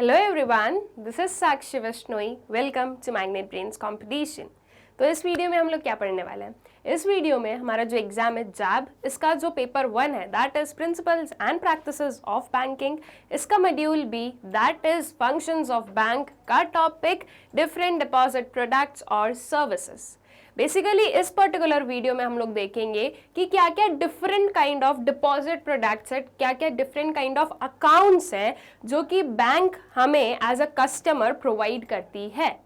Hello everyone, this is Sakshi Vishnoi. Welcome to magnet brains competition. तो इस video में हम लोग क्या पढ़ने वाले हैं? इस वीडियो में हमारा जो एग्जाम है जैब, इसका जो पेपर 1 है that is principles and practices of banking, इसका module B that is functions of bank का टॉपिक डिफरेंट डिपॉजिट प्रोडक्ट्स और सर्विसेज। बेसिकली इस पर्टिकुलर वीडियो में हम लोग देखेंगे कि क्या क्या different kind of deposit products है, क्या क्या डिफरेंट काइंड ऑफ अकाउंट्स है जो कि बैंक हमें एज अ कस्टमर प्रोवाइड करती है।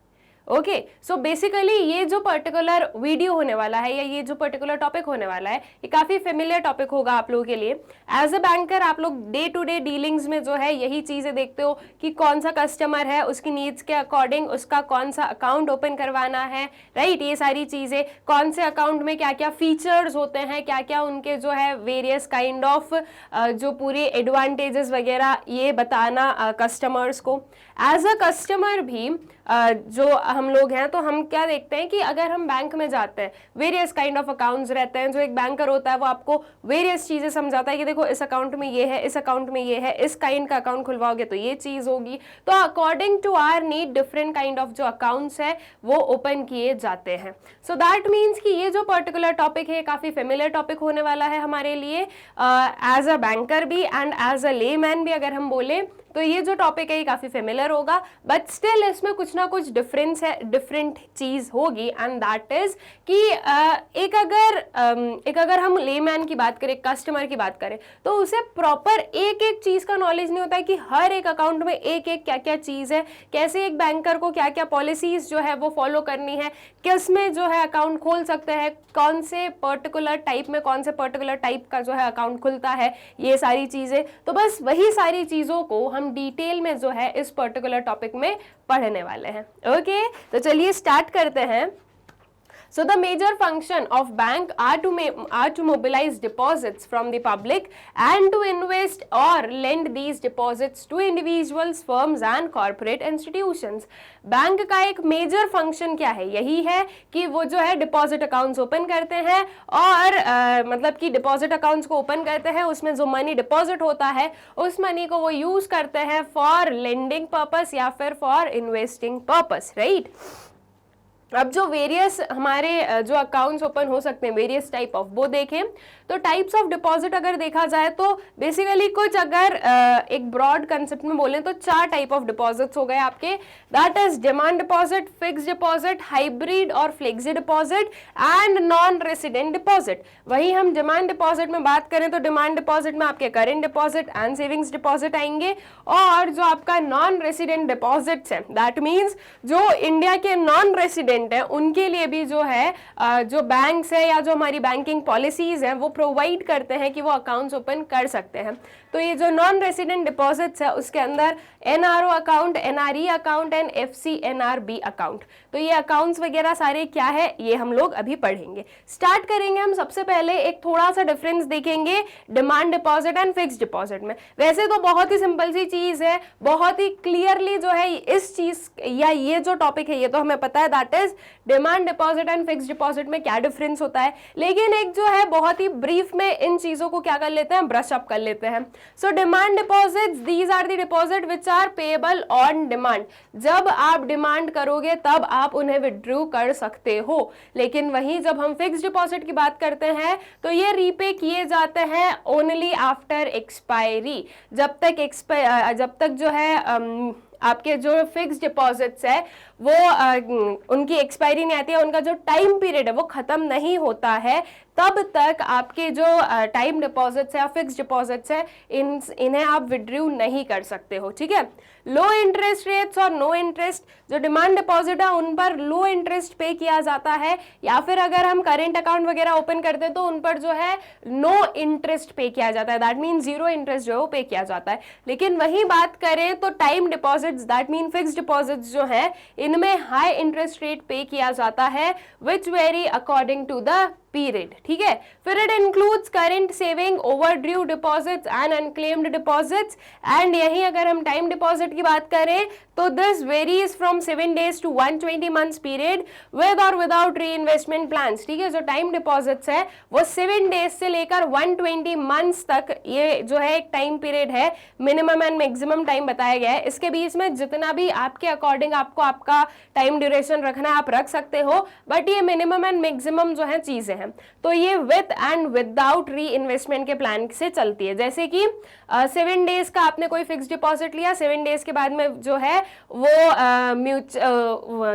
ओके, सो बेसिकली ये जो पर्टिकुलर वीडियो होने वाला है या ये जो पर्टिकुलर टॉपिक होने वाला है ये काफी फेमिलियर टॉपिक होगा आप लोगों के लिए। एज अ बैंकर आप लोग डे टू डे डीलिंग्स में जो है यही चीजें देखते हो कि कौन सा कस्टमर है, उसकी नीड्स के अकॉर्डिंग उसका कौन सा अकाउंट ओपन करवाना है, राइट। ये सारी चीजें, कौन से अकाउंट में क्या क्या फीचर्स होते हैं, क्या क्या उनके जो है वेरियस काइंड ऑफ जो पूरे एडवांटेजेस वगैरह, ये बताना कस्टमर्स को। एज अ कस्टमर भी जो हम लोग हैं तो हम क्या देखते हैं कि अगर हम बैंक में जाते हैं, वेरियस काइंड ऑफ अकाउंट्स रहते हैं। जो एक बैंकर होता है वो आपको वेरियस चीजें समझाता है कि देखो इस अकाउंट में ये है, इस अकाउंट में ये है, इस काइंड का अकाउंट खुलवाओगे तो ये चीज होगी। तो according to our need different kind of जो अकाउंट्स है वो ओपन किए जाते हैं। सो दैट मीन्स कि ये जो पर्टिकुलर टॉपिक है काफी फेमिलियर टॉपिक होने वाला है हमारे लिए एज अ बैंकर भी एंड एज अ लेमैन भी। अगर हम बोले तो ये जो टॉपिक है ये काफी फेमिलियर होगा, बट स्टिल इसमें कुछ ना कुछ डिफरेंस है, डिफरेंट चीज होगी। एंड दैट इज कि एक अगर हम लेमैन की बात करें, कस्टमर की बात करें, तो उसे प्रॉपर एक एक चीज का नॉलेज नहीं होता है कि हर एक अकाउंट में एक एक क्या क्या चीज है, कैसे एक बैंकर को क्या क्या पॉलिसीज जो है वो फॉलो करनी है, किस में जो है अकाउंट खोल सकते हैं, कौन से पर्टिकुलर टाइप में कौन से पर्टिकुलर टाइप का जो है अकाउंट खुलता है, ये सारी चीजें। तो बस वही सारी चीजों को हम डिटेल में जो है इस पर्टिकुलर टॉपिक में पढ़ने वाले हैं। ओके, तो चलिए स्टार्ट करते हैं। So the major function of bank are to mobilize deposits from the public and to invest or lend these deposits to individuals, firms and corporate institutions. Bank का एक मेजर फंक्शन क्या है? यही है कि वो जो है डिपॉजिट अकाउंट्स ओपन करते हैं और मतलब कि डिपॉजिट अकाउंट्स को ओपन करते हैं, उसमें जो मनी डिपॉजिट होता है उस मनी को वो यूज करते हैं फॉर लेंडिंग पर्पस या फिर फॉर इन्वेस्टिंग पर्पस, राइट। अब जो वेरियस हमारे जो अकाउंट्स ओपन हो सकते हैं, वेरियस टाइप ऑफ, वो देखें तो टाइप्स ऑफ डिपॉजिट अगर देखा जाए तो बेसिकली कुछ अगर एक ब्रॉड कंसेप्ट में बोलें तो 4 टाइप ऑफ डिपॉजिट्स हो गए आपके। That is demand deposit, fixed deposit, hybrid और flexi deposit and non resident deposit. वही हम डिमांड डिपॉजिट में बात करें तो डिमांड डिपॉजिट में आपके current deposit and savings deposit आएंगे, और जो आपका नॉन रेसिडेंट डिपॉजिट्स है दैट मीन्स जो इंडिया के नॉन रेसिडेंट है उनके लिए भी जो है जो बैंक्स है या जो हमारी बैंकिंग पॉलिसीज हैं वो प्रोवाइड करते हैं कि वो अकाउंट्स ओपन कर सकते हैं। तो ये जो नॉन रेसिडेंट डिपॉजिट्स है उसके अंदर NRO account, NRE account and FCNRB account. तो ये अकाउंट्स वगैरह सारे क्या है ये हम लोग अभी पढ़ेंगे। स्टार्ट करेंगे हम सबसे पहले एक थोड़ा सा डिफरेंस देखेंगे demand deposit and fixed deposit में। वैसे तो बहुत ही सिंपल सी चीज है, बहुत ही क्लियरली जो है इस चीज या ये जो टॉपिक है ये तो हमें पता है that is demand deposit and fixed deposit में क्या डिफरेंस होता है। लेकिन एक जो है बहुत ही ब्रीफ में इन चीजों को क्या कर लेते हैं, ब्रश अप कर लेते हैं। So demand deposits, these are the deposit which are payable on demand. जब आप डिमांड करोगे तब आप उन्हें विथड्रॉ कर सकते हो। लेकिन वहीं जब हम फिक्स्ड डिपॉजिट की बात करते हैं तो ये रीपे किए जाते हैं ओनली आफ्टर एक्सपायरी। जब तक जो है आपके जो फिक्स्ड डिपॉजिट्स है वो उनकी एक्सपायरी नहीं आती है, उनका जो टाइम पीरियड है वो खत्म नहीं होता है, तब तक आपके जो टाइम डिपॉजिट्स है या फिक्स्ड डिपॉजिट्स है इन्हें आप विड्रॉ नहीं कर सकते हो, ठीक है। लो इंटरेस्ट रेट्स और नो इंटरेस्ट, जो डिमांड डिपॉजिट है उन पर लो इंटरेस्ट पे किया जाता है, या फिर अगर हम करेंट अकाउंट वगैरह ओपन करते हैं तो उन पर जो है नो इंटरेस्ट पे किया जाता है, दैट मीन 0 इंटरेस्ट जो है वो पे किया जाता है। लेकिन वही बात करें तो time deposits that mean fixed deposits जो है इनमें हाई इंटरेस्ट रेट पे किया जाता है which very according to the period, ठीक है। फिर इट includes current saving, overdue deposits and unclaimed deposits. And यहीं अगर हम टाइम डिपॉजिट की बात करें तो this varies from 7 days to 120 months period with और विदाउट री इन्वेस्टमेंट प्लान्स, ठीक है। जो टाइम डिपॉजिट्स है वो 7 days से लेकर 120 months तक ये जो है एक टाइम पीरियड है, मिनिमम एंड मैक्सिमम टाइम बताया गया है। इसके बीच में जितना भी आपके अकॉर्डिंग आपको आपका टाइम ड्यूरेशन रखना है आप रख सकते हो, बट ये मिनिमम एंड मैक्सिमम जो है चीजें हैं। तो ये विद एंड विदाउट री इन्वेस्टमेंट के प्लान से चलती है। जैसे कि 7 days का आपने कोई फिक्स डिपॉजिट लिया, 7 days के बाद में जो है वो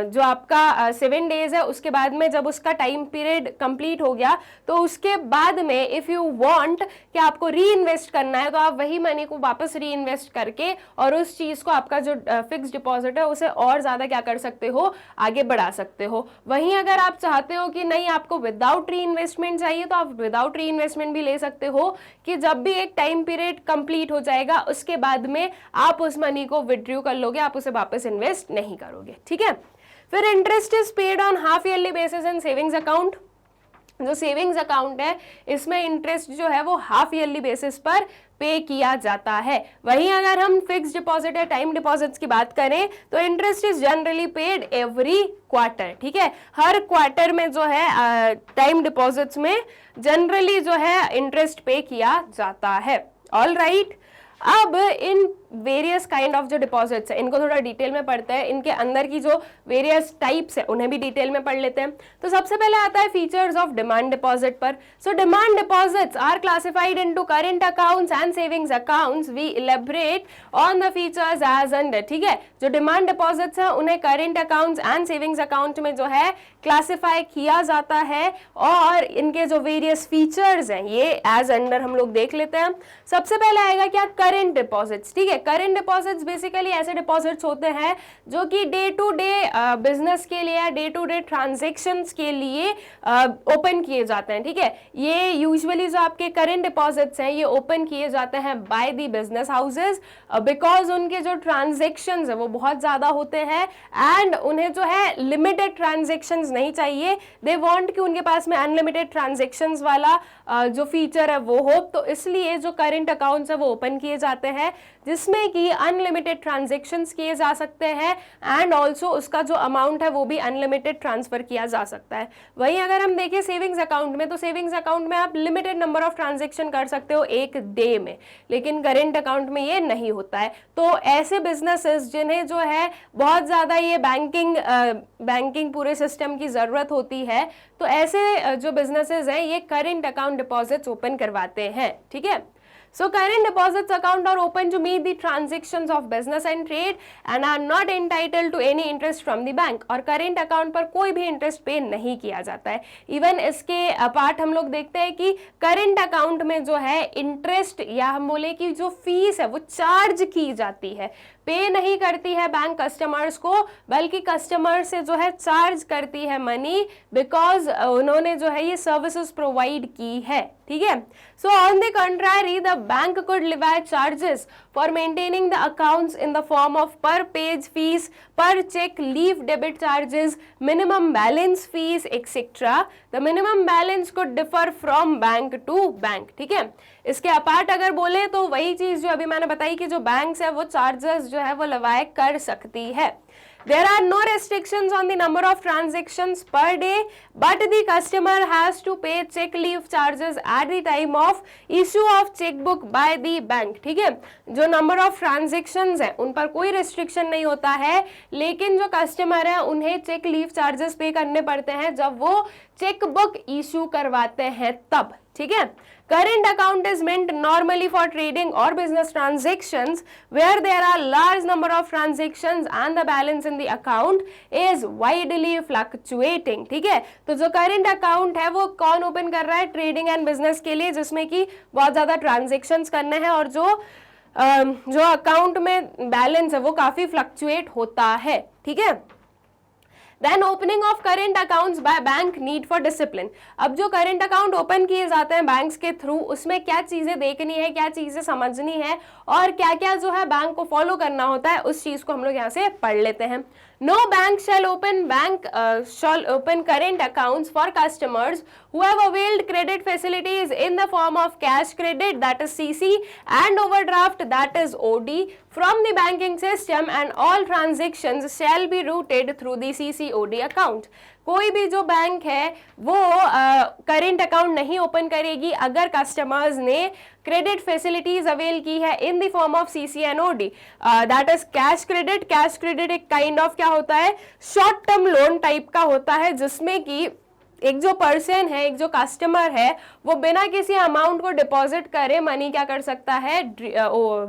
जो आपका 7 days है उसके बाद में जब उसका टाइम पीरियड कंप्लीट हो गया तो उसके बाद में इफ यू वांट कि आपको री इन्वेस्ट करना है तो आप वही मनी को वापस री इन्वेस्ट करके और उस चीज को आपका जो फिक्स डिपॉजिट है उसे और ज्यादा क्या कर सकते हो, आगे बढ़ा सकते हो। वहीं अगर आप चाहते हो कि नहीं आपको विदाउट री इन्वेस्टमेंट चाहिए तो आप विदाउट री इन्वेस्टमेंट भी ले सकते हो कि जब भी एक टाइम पीरियड कंप्लीट हो जाएगा उसके बाद में आप उस मनी को विड्रॉ कर लोगे, आप उसे वापस इन्वेस्ट नहीं करोगे, ठीक है। फिर interest is paid on half yearly basis in savings account. जो सेविंग्स अकाउंट है इसमें इंटरेस्ट जो है वो हाफ ईयरली बेसिस पर पे किया जाता है। वहीं अगर हम फिक्स डिपॉजिट या टाइम डिपॉजिट्स की बात करें तो interest is generally paid every quarter, ठीक है। हर क्वार्टर में जो है टाइम डिपॉजिट्स में जनरली जो है इंटरेस्ट पे किया जाता है। ऑल राइट, अब इन वेरियस काइंड ऑफ जो डिपॉजिट्स है इनको थोड़ा डिटेल में पढ़ते हैं, इनके अंदर की जो वेरियस टाइप्स है उन्हें भी डिटेल में पढ़ लेते हैं। तो सबसे पहले आता है फीचर्स ऑफ डिमांड डिपॉजिट पर। So demand deposits are classified into current accounts and savings accounts. We elaborate on the features as under, ठीक है। जो डिमांड डिपॉजिट्स है उन्हें current accounts and savings account में जो है क्लासिफाई किया जाता है और इनके जो वेरियस फीचर्स हैं ये एज अंडर हम लोग देख लेते हैं। सबसे पहले आएगा क्या, करंट डिपॉजिट्स, ठीक है। करंट डिपॉजिट्स बेसिकली ऐसे डिपॉजिट्स होते हैं जो कि डे टू डे बिजनेस के लिए या डे टू डे ट्रांजैक्शंस के लिए ओपन किए जाते हैं, ठीक है। ये यूजुअली जो आपके करंट डिपॉजिट्स हैं ये ओपन किए जाते हैं by the business houses because उनके जो ट्रांजैक्शंस है वो बहुत ज्यादा होते हैं एंड उन्हें जो है लिमिटेड ट्रांजैक्शंस नहीं चाहिए। दे वांट कि उनके पास में अनलिमिटेड ट्रांजैक्शंस वाला जो फीचर है वो हो, तो इसलिए जो करंट अकाउंट्स है वो ओपन किए जाते हैं जिसमें कि अनलिमिटेड ट्रांजैक्शंस किए जा सकते हैं एंड ऑल्सो उसका जो अमाउंट है वो भी अनलिमिटेड ट्रांसफर किया जा सकता है। वहीं अगर हम देखें सेविंग्स अकाउंट में तो सेविंग्स अकाउंट में आप लिमिटेड नंबर ऑफ ट्रांजैक्शन कर सकते हो एक डे में, लेकिन करंट अकाउंट में ये नहीं होता है। तो ऐसे बिजनेसेस जिन्हें जो है बहुत ज्यादा ये बैंकिंग पूरे सिस्टम की जरूरत होती है तो ऐसे जो बिजनेसेस हैं ये करंट अकाउंट डिपॉजिट्स ओपन करवाते हैं, ठीक है। So current deposits account are open to meet the transactions of business and trade and are not entitled to any interest from the bank। और current account पर कोई भी इंटरेस्ट पे नहीं किया जाता है। इवन इसके अपार्ट हम लोग देखते हैं कि current account में जो है इंटरेस्ट या हम बोले कि जो फीस है वो चार्ज की जाती है, पे नहीं करती है बैंक कस्टमर्स को, बल्कि कस्टमर से जो है चार्ज करती है मनी बिकॉज उन्होंने जो है ये सर्विसेज प्रोवाइड की है, ठीक है। So on the contrary the bank could levy charges for maintaining the accounts in the form of per page fees, per cheque leaf debit charges, minimum balance fees etcetera. The minimum balance could differ from bank to bank, ठीक है। इसके apart अगर बोले तो वही चीज जो अभी मैंने बताई कि जो बैंक्स है वो चार्जेस जो है वो लेवी कर सकती है। There are no restrictions on the number of transactions per day, but the customer has to pay check leave charges at the time of issue of checkbook by the bank, ठीक है। जो number of transactions है उन पर कोई restriction नहीं होता है, लेकिन जो कस्टमर है उन्हें चेक लीव चार्जेस पे करने पड़ते हैं जब वो चेक बुक इशू करवाते हैं तब, ठीक है। Current account is meant normally for trading or business transactions where there are large number of transactions and the balance in the account is widely fluctuating, ठीक है। तो जो current account है वो कौन ओपन कर रहा है, ट्रेडिंग एंड बिजनेस के लिए जिसमें कि बहुत ज्यादा ट्रांजेक्शन्स करने हैं और जो अकाउंट में बैलेंस है वो काफी फ्लक्चुएट होता है, ठीक है। Then opening of current accounts by bank need for discipline. अब जो करेंट अकाउंट ओपन किए जाते हैं बैंक्स के थ्रू, उसमें क्या चीजें देखनी है, क्या चीजें समझनी है और क्या क्या जो है बैंक को फॉलो करना होता है, उस चीज को हम लोग यहाँ से पढ़ लेते हैं। No bank shall open current accounts for customers who have availed credit facilities in the form of cash credit, that is CC, and overdraft, that is OD, from the banking system, and all transactions shall be routed through the CCOD account. कोई भी जो bank है वो current account नहीं open करेगी अगर customers ने credit facilities avail की है in the form of CC and OD, that is cash credit. Cash credit एक काइंड ऑफ क्या होता है, शॉर्ट टर्म लोन टाइप का होता है, जिसमें कि एक जो पर्सन है, एक जो कस्टमर है, वो बिना किसी अमाउंट को डिपॉजिट करे मनी क्या कर सकता है,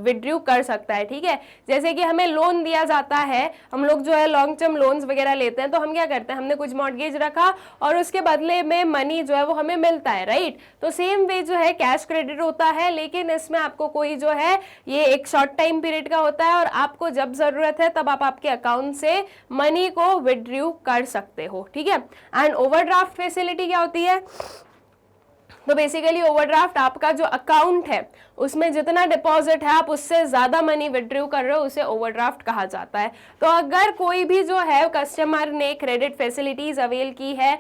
विड्रॉ कर सकता है। ठीक है, जैसे कि हमें लोन दिया जाता है, हम लोग जो है लॉन्ग टर्म लोन्स वगैरह लेते हैं, तो हम क्या करते हैं, हमने कुछ मॉर्गेज रखा और उसके बदले में मनी जो है वो हमें मिलता है, राइट। तो सेम वे जो है कैश क्रेडिट होता है, लेकिन इसमें आपको कोई जो है ये एक शॉर्ट टाइम पीरियड का होता है और आपको जब जरूरत है तब आप आपके अकाउंट से मनी को विड्रॉ कर सकते हो। ठीक है, एंड ओवरड्राफ्ट फैसिलिटी क्या होती है, तो बेसिकली ओवरड्राफ्ट आपका जो अकाउंट है उसमें जितना डिपॉजिट है आप उससे ज्यादा मनी विड्रॉ कर रहे हो, उसे ओवरड्राफ्ट कहा जाता है। तो अगर कोई भी जो है कस्टमर ने क्रेडिट फैसिलिटीज अवेल की है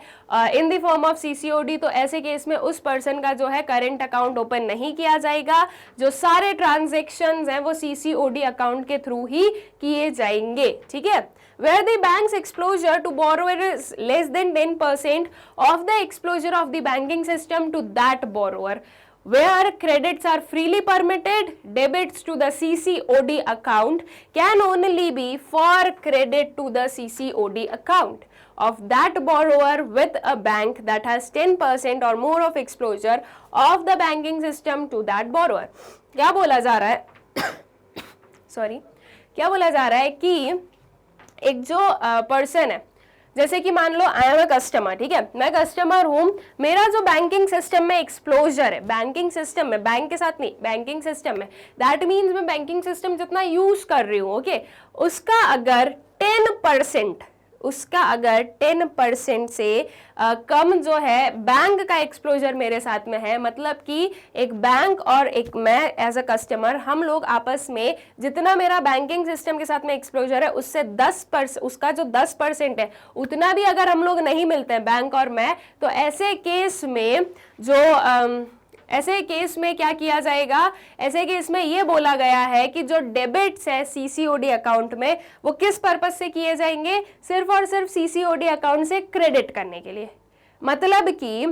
in the form of CCOD, तो ऐसे केस में उस पर्सन का जो है करेंट अकाउंट ओपन नहीं किया जाएगा। जो सारे ट्रांजेक्शन्स हैं वो सीसीओडी अकाउंट के थ्रू ही किए जाएंगे। ठीक है, where the bank's exposure to borrower is less than 10% of the exposure of the banking system to that borrower, where credits are freely permitted, debits to the CCOD account can only be for credit to the CCOD account of that borrower with a bank that has 10% or more of exposure of the banking system to that borrower। क्या बोला जा रहा है sorry क्या बोला जा रहा है कि एक जो पर्सन है, जैसे कि मान लो आई एम अ कस्टमर, ठीक है, मैं कस्टमर हूं, मेरा जो बैंकिंग सिस्टम में एक्सप्लोजर है, बैंकिंग सिस्टम में, बैंक के साथ नहीं, बैंकिंग सिस्टम में, दैट मीन्स मैं बैंकिंग सिस्टम जितना यूज कर रही हूँ, ओके, उसका अगर 10% से कम जो है बैंक का एक्सप्लोजर मेरे साथ में है, मतलब कि एक बैंक और एक मैं एज अ कस्टमर, हम लोग आपस में जितना मेरा बैंकिंग सिस्टम के साथ में एक्सप्लोजर है उससे 10%, उसका जो 10% है उतना भी अगर हम लोग नहीं मिलते हैं बैंक और मैं, तो ऐसे केस में क्या किया जाएगा, ऐसे केस में ये बोला गया है कि जो डेबिट्स है सीसीओडी अकाउंट में वो किस पर्पस से किए जाएंगे, सिर्फ और सिर्फ सीसीओडी अकाउंट से क्रेडिट करने के लिए। मतलब कि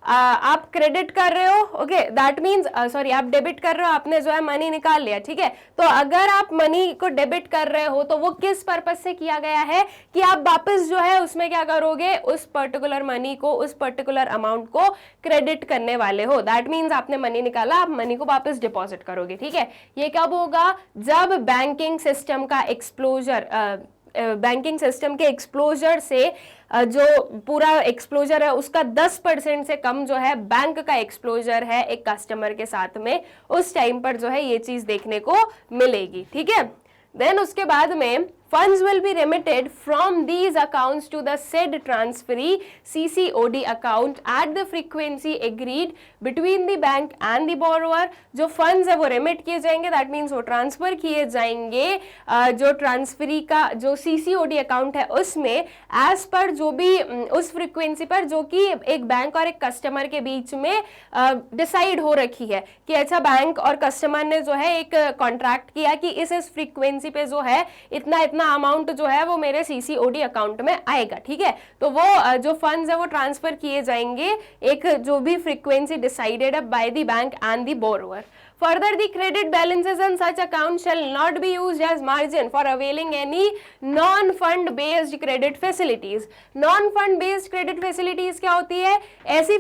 आप क्रेडिट कर रहे हो, ओके, दैट मीन्स सॉरी आप डेबिट कर रहे हो, आपने जो है मनी निकाल लिया, ठीक है, तो अगर आप मनी को डेबिट कर रहे हो तो वो किस पर्पस से किया गया है कि आप वापस जो है उसमें क्या करोगे, उस पर्टिकुलर मनी को, उस पर्टिकुलर अमाउंट को क्रेडिट करने वाले हो। दैट मीन्स आपने मनी निकाला, आप मनी को वापस डिपॉजिट करोगे। ठीक है, ये कब होगा, जब बैंकिंग सिस्टम का एक्सप्लोजर, बैंकिंग सिस्टम के एक्सप्लोजर से जो पूरा एक्सप्लोजर है उसका 10% से कम जो है बैंक का एक्सप्लोजर है एक कस्टमर के साथ में, उस टाइम पर जो है ये चीज देखने को मिलेगी। ठीक है, देन उसके बाद में funds will be remitted from these accounts to the said transferee CCOD account at the frequency agreed between the bank and the borrower। जो funds है वो remit किए जाएंगे, that means वो transfer किए जाएंगे जो ट्रांसफरी का जो CCOD account है उसमें as पर जो भी उस frequency पर जो कि एक बैंक और एक कस्टमर के बीच में डिसाइड हो रखी है कि अच्छा बैंक और कस्टमर ने जो है एक कॉन्ट्रैक्ट किया कि इस फ्रीक्वेंसी पे जो है इतना अमाउंट जो है वो मेरे सीसीओडी अकाउंट में आएगा। ठीक है, तो वो जो फंड्स है वो ट्रांसफर किए जाएंगे एक जो भी frequency decided by the bank and the borrower. Further, the credit balances on such account shall not be used as margin for availing any non-fund based credit facilities। Non-fund based credit facilities क्या होती है, ऐसी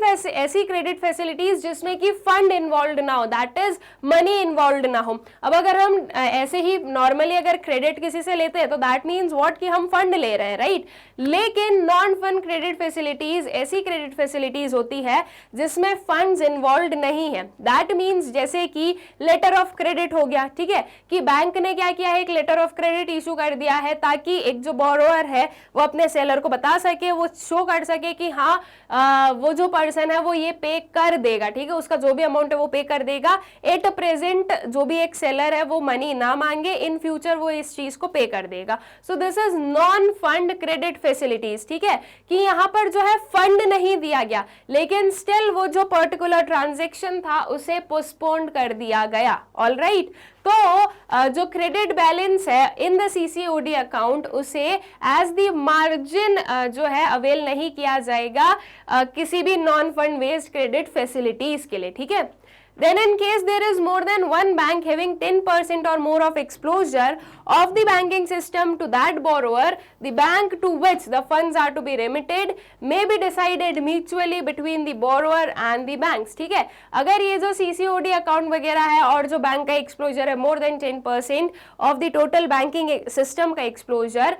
credit facilities जिसमें कि fund involved ना हो, that is money involved ना हो। अब अगर हम ऐसे ही normally अगर credit किसी से लेते हैं तो that means what कि हम fund ले रहे हैं, right? लेकिन non-fund credit facilities ऐसी credit facilities होती है जिसमें funds involved नहीं है। That means जैसे कि कि लेटर ऑफ क्रेडिट हो गया, ठीक है, कि बैंक ने क्या किया है, एक लेटर ऑफ क्रेडिट इशू कर दिया है ताकि एक जो बोरोअर है वो अपने सेलर को बता सके, वो शो कर सके कि हाँ वो जो पर्सन है वो ये पे कर देगा, ठीक है, उसका जो भी अमाउंट है वो पे कर देगा। एट प्रेजेंट जो भी एक सेलर है वो मनी ना मांगे, इन फ्यूचर वो इस चीज को पे कर देगा। So this is non fund credit facilities, ठीक है, कि यहाँ पर जो है फंड नहीं दिया गया लेकिन स्टिल वो जो पर्टिकुलर ट्रांजेक्शन था उसे पोस्टपोन्ड कर दिया गया। ऑलराइट, तो जो क्रेडिट बैलेंस है इन द सीसीओडी अकाउंट उसे एज द मार्जिन जो है अवेल नहीं किया जाएगा किसी भी non fund based credit facilities के लिए, ठीक है। Then in case there is more than one bank having 10% or more of exposure of the banking system to that borrower, the bank to which the funds are to be remitted may be decided mutually between the borrower and the banks, ठीक है। अगर ये जो CCOD account वगैरह है और जो bank का एक्सप्लोजर है more than 10% of the total banking system का एक्सप्लोजर,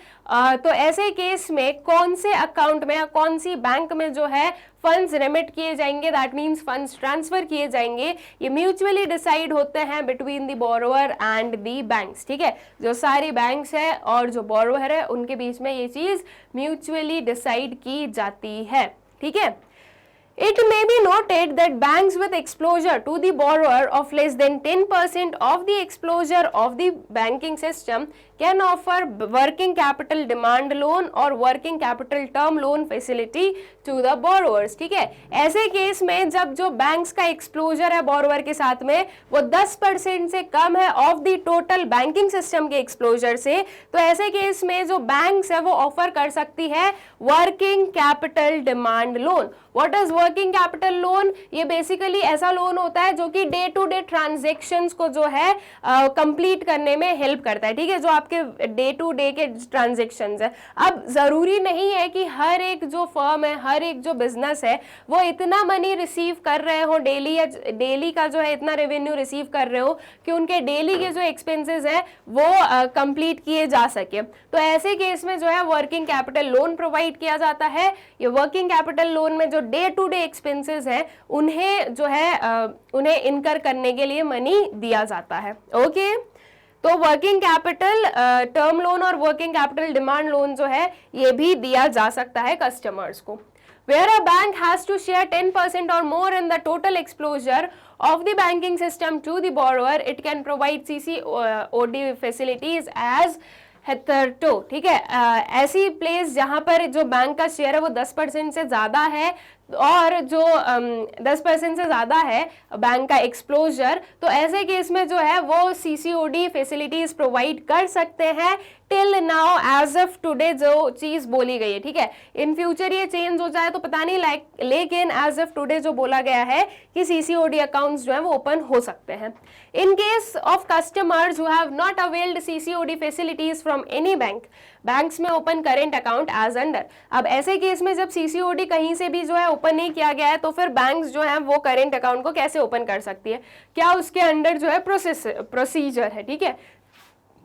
तो ऐसे केस में कौन से अकाउंट में या कौन सी बैंक में जो है फंड्स रेमिट किए जाएंगे, दैट मीन्स फंड्स ट्रांसफर किए जाएंगे, ये म्यूचुअली डिसाइड होते हैं between the borrower and the banks, ठीक है। जो सारी बैंक्स है और जो बोरोअर है उनके बीच में ये चीज म्यूचुअली डिसाइड की जाती है, ठीक है। It may be noted that banks with exposure to the borrower of less than 10% of the exposure of the banking system can offer working capital demand loan or working capital term loan facility to the borrowers, ठीक है। ऐसे case में जब जो banks का एक्सप्लोजर है borrower के साथ में वो 10% से कम है of the total banking system के एक्सप्लोजर से, तो ऐसे केस में जो बैंक्स है वो ऑफर कर सकती है working capital demand loan. What is working capital loan? ये बेसिकली ऐसा लोन होता है जो कि डे टू डे ट्रांजेक्शन्स को जो है कंप्लीट करने में हेल्प करता है, ठीक है, जो आपके डे टू डे के ट्रांजेक्शन्स है। अब जरूरी नहीं है कि हर एक जो फर्म है, हर एक जो बिजनेस है वो इतना मनी रिसीव कर रहे हो डेली, या डेली का जो है इतना रेवेन्यू रिसीव कर रहे हो कि उनके डेली के जो एक्सपेंसेस है वो कंप्लीट किए जा सके। तो ऐसे केस में जो है वर्किंग कैपिटल लोन प्रोवाइड किया जाता है। ये वर्किंग कैपिटल लोन में जो डे टू डे एक्सपेंसेस है उन्हें जो है उन्हें इनकर करने के लिए मनी दिया जाता है। ओके, तो वर्किंग कैपिटल टर्म लोन और वर्किंग कैपिटल डिमांड लोन जो है ये भी दिया जा सकता है कस्टमर्स को। Where a bank has to share 10% or more in the total exposure of the banking system to the borrower, it can provide CCOD facilities as हेथरटो, ठीक है। ऐसी प्लेस जहां पर जो बैंक का शेयर है वो 10% से ज्यादा है और जो 10% से ज्यादा है बैंक का एक्सप्लोजर, तो ऐसे केस में जो है वो सीसीओडी फैसिलिटीज प्रोवाइड कर सकते हैं till now as of today जो चीज बोली गई है, ठीक है। इन फ्यूचर ये चेंज हो जाए तो पता नहीं, लेकिन एज ऑफ टुडे जो बोला गया है कि सीसीओडी अकाउंट्स जो है वो ओपन हो सकते हैं। In case of customers who have not availed CCOD facilities from any bank, banks में open current account as under. अब ऐसे केस में जब सीसीओडी कहीं से भी जो है ओपन नहीं किया गया है तो फिर बैंक्स जो है वो करेंट अकाउंट को कैसे ओपन कर सकती है, क्या उसके अंडर जो है प्रोसीजर है, ठीक है।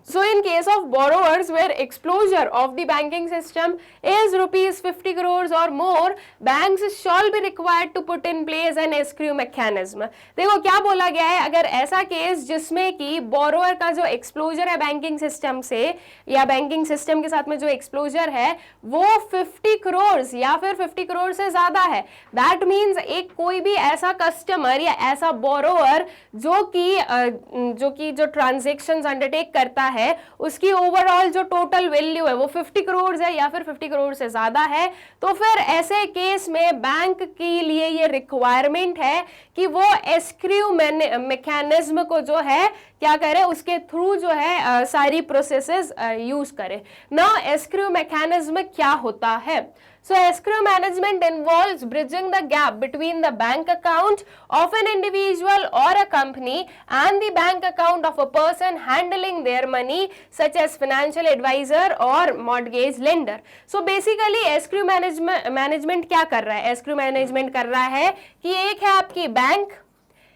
So in case of borrowers where exposure of the banking system is rupees 50 crores or more, banks shall be required to put in place an escrow mechanism। देखो क्या बोला गया है, अगर ऐसा केस जिसमें कि बोरोअर का जो एक्सप्लोजर है बैंकिंग सिस्टम से या बैंकिंग सिस्टम के साथ में जो एक्सप्लोजर है वो 50 करोड़ या फिर 50 करोड़ से ज्यादा है, दैट मीन्स एक कोई भी ऐसा कस्टमर या ऐसा बोरोअर जो कि जो ट्रांजेक्शन्स अंडरटेक करता है उसकी ओवरऑल जो टोटल वैल्यू है वो 50 करोड़ है या फिर 50 करोड़ से ज्यादा है, तो फिर ऐसे केस में बैंक के लिए ये रिक्वायरमेंट है कि वो एस्क्रू मैकेनिज्म को जो है क्या करे, उसके थ्रू जो है सारी प्रोसेसेस यूज करे। नाउ एस्क्रू मैकेनिज्म क्या होता है? So escrow management involves bridging the gap between the bank account of an individual or a company and the bank account of a person handling their money, such as financial advisor or mortgage lender. So basically escrow management क्या कर रहा है? escrow management कर रहा है कि एक है आपकी बैंक,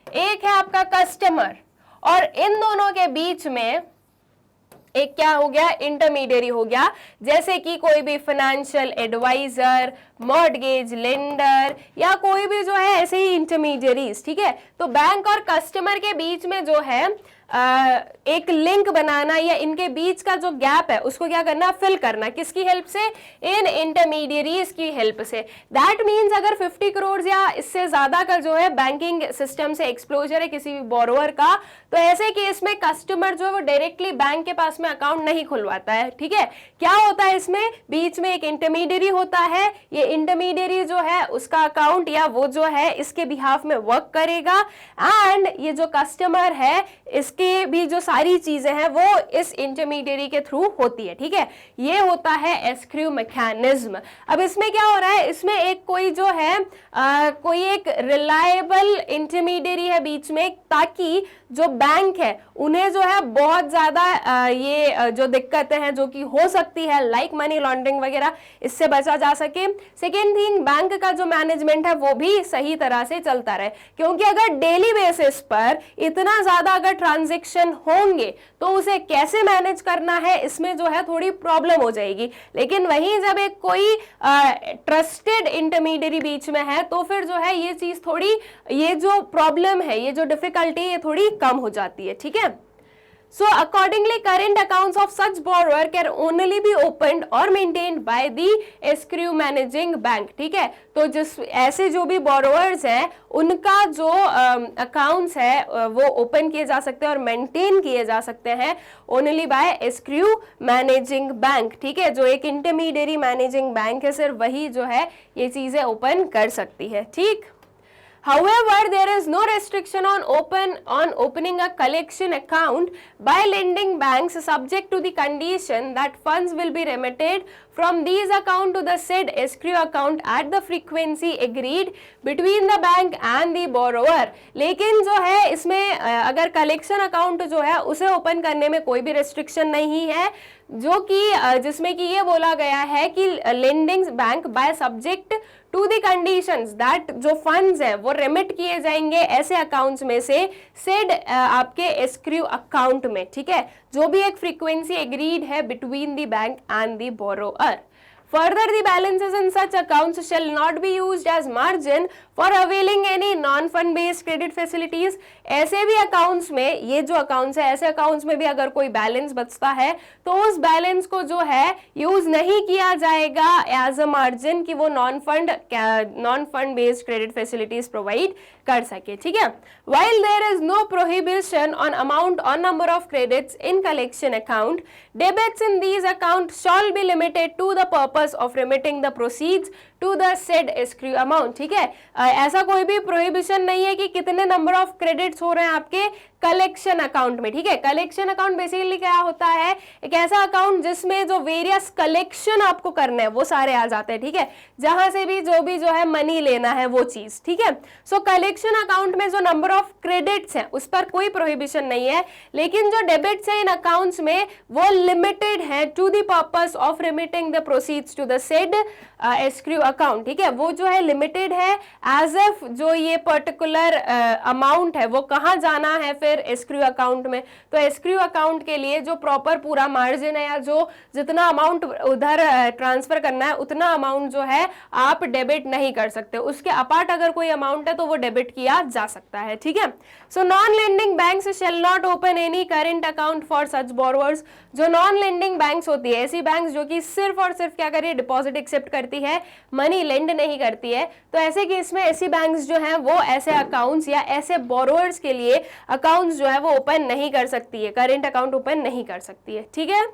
एक है आपका कस्टमर, और इन दोनों के बीच में एक क्या हो गया, इंटरमीडियरी हो गया, जैसे कि कोई भी फाइनेंशियल एडवाइजर, मॉर्गेज लेंडर या कोई भी जो है ऐसे ही इंटरमीडियरीज, ठीक है। तो बैंक और कस्टमर के बीच में जो है एक लिंक बनाना या इनके बीच का जो गैप है उसको क्या करना, फिल करना, किसकी हेल्प से, इन इंटरमीडियरीज की हेल्प से। दैट मींस अगर 50 करोड़ या इससे ज्यादा का जो है बैंकिंग सिस्टम से एक्सपोजर है किसी भी बोरोवर का, तो ऐसे केस में कस्टमर जो है वो डायरेक्टली बैंक के पास में अकाउंट नहीं खुलवाता है, ठीक है। क्या होता है इसमें, बीच में एक इंटरमीडियरी होता है, ये इंटरमीडियरी जो है उसका अकाउंट या वो जो है इसके बिहाफ में वर्क करेगा, एंड ये जो कस्टमर है इसके भी जो सारी चीजें हैं वो इस इंटरमीडियरी के थ्रू होती है, ठीक है। ये होता है एस्क्रू मैकेनिज्म। अब इसमें क्या हो रहा है, इसमें एक कोई जो है कोई एक रिलायबल इंटरमीडियरी है बीच में, ताकि जो बैंक है उन्हें जो है बहुत ज्यादा ये जो दिक्कतें हैं जो कि हो सकती है लाइक मनी लॉन्ड्रिंग वगैरह, इससे बचा जा सके। सेकेंड थिंग, बैंक का जो मैनेजमेंट है वो भी सही तरह से चलता रहे, क्योंकि अगर डेली बेसिस पर इतना ज्यादा अगर ट्रांजैक्शन होंगे तो उसे कैसे मैनेज करना है, इसमें जो है थोड़ी प्रॉब्लम हो जाएगी। लेकिन वहीं जब एक कोई ट्रस्टेड इंटरमीडियरी बीच में है तो फिर जो है ये चीज थोड़ी, ये जो प्रॉब्लम है, ये जो डिफिकल्टी, ये थोड़ी कम हो जाती है, ठीक है। So accordingly, current accounts of such borrower can only be opened or maintained by the escrow managing bank, ठीक है। तो जिस ऐसे जो भी borrowers हैं उनका जो अकाउंट्स है वो ओपन किए जा सकते हैं और मेंटेन किए जा सकते हैं only by escrow managing bank, ठीक है। जो एक इंटरमीडियरी मैनेजिंग बैंक है सिर्फ वही जो है ये चीजें ओपन कर सकती है, ठीक। However, there is no restriction on opening a collection account by lending banks, subject to the condition that funds will be remitted from these account to the said escrow account at the frequency agreed between the bank and the borrower। लेकिन जो है इसमें अगर collection account जो है उसे open करने में कोई भी रेस्ट्रिक्शन नहीं है, जो कि जिसमें कि ये बोला गया है कि lending bank by subject to the conditions that जो फंड्स है वो रेमिट किए जाएंगे ऐसे अकाउंट्स में से सेड आपके एस्क्रू अकाउंट में, ठीक है, जो भी एक फ्रीक्वेंसी एग्रीड है between the bank and the borrower. Further, the balances in such accounts shall not be used as margin for availing any non-fund based credit facilities। ऐसे भी अकाउंट्स में, ये जो अकाउंट्स है ऐसे अकाउंट्स में भी अगर कोई बैलेंस बचता है तो उस बैलेंस को जो है यूज नहीं किया जाएगा एज अ मार्जिन कि वो non fund based credit facilities provide कर सके, ठीक है। While there is no prohibition on amount or number of credits in collection account, debits in these accounts shall be limited to the purpose of remitting the proceeds to the said escrow amount, ठीक है। ऐसा कोई भी prohibition नहीं है कि कितने number of credits हो रहे हैं आपके कलेक्शन अकाउंट में, ठीक है। कलेक्शन अकाउंट बेसिकली क्या होता है, एक ऐसा अकाउंट जिसमें जो वेरियस कलेक्शन आपको करने हैं वो सारे आ जाते हैं, ठीक है, जहां से भी जो है मनी लेना है वो चीज, ठीक है। सो कलेक्शन अकाउंट में जो नंबर ऑफ क्रेडिट्स हैं उस पर कोई प्रोहिबिशन नहीं है, लेकिन जो डेबिट्स है इन अकाउंट्स में वो लिमिटेड है to the purpose of remitting the proceeds to the said escrow account, ठीक है। वो जो है लिमिटेड है एज एफ जो ये पर्टिकुलर अमाउंट है वो कहाँ जाना है फिर एस्क्रू अकाउंट में। तो एस्क्रू अकाउंट के लिए जो प्रॉपर पूरा मार्जिन है या जो जितना अमाउंट उधर ट्रांसफर करना है उतना अमाउंट जो है आप डेबिट नहीं कर सकते, उसके अपार्ट अगर कोई अमाउंट है तो वो डेबिट किया जा सकता है, ठीक है। So non lending banks shall not open any current account for such borrowers. जो नॉन लेंडिंग बैंक्स होती है, ऐसी बैंक्स जो कि सिर्फ और सिर्फ क्या करिए डिपॉजिट एक्सेप्ट करती है, मनी लेंड नहीं करती है, तो ऐसे केस में ऐसी बैंक्स जो हैं वो ऐसे अकाउंट्स या ऐसे बोरोवर्स के लिए अकाउंट्स जो है वो ओपन नहीं कर सकती है, करेंट अकाउंट ओपन नहीं कर सकती है, ठीक है।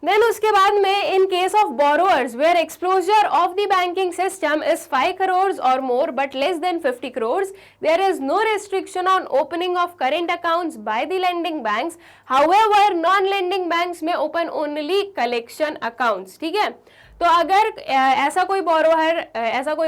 देन उसके बाद में in case of borrowers where exposure of the banking system is 5 crore और more but less than 50 crore, there is no restriction on opening of current accounts by the lending banks. However non lending banks में open only collection accounts, ठीक है। तो अगर ऐसा कोई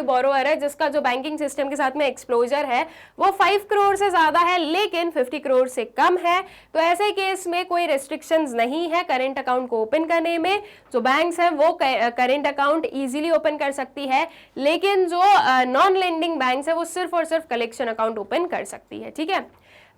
borrower है जिसका जो बैंकिंग सिस्टम के साथ में एक्सपोजर है वो 5 करोड़ से ज्यादा है लेकिन 50 करोड़ से कम है, तो ऐसे केस में कोई रेस्ट्रिक्शंस नहीं है करेंट अकाउंट को ओपन करने में। जो बैंक्स हैं वो करेंट अकाउंट इजीली ओपन कर सकती है, लेकिन जो नॉन लेंडिंग बैंक्स है वो सिर्फ और सिर्फ कलेक्शन अकाउंट ओपन कर सकती है, ठीक है।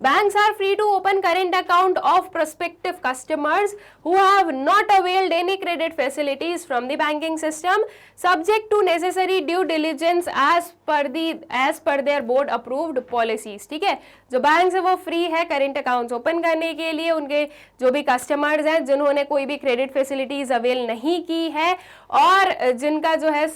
Banks are free to open current account of prospective customers who have not availed any credit facilities from the banking system, subject to necessary due diligence as per their board approved policies. ठीक है, जो bank है वो free है current accounts open करने के लिए उनके जो भी कस्टमर्स हैं जिन्होंने कोई भी क्रेडिट फैसिलिटीज अवेल नहीं की है और जिनका जो है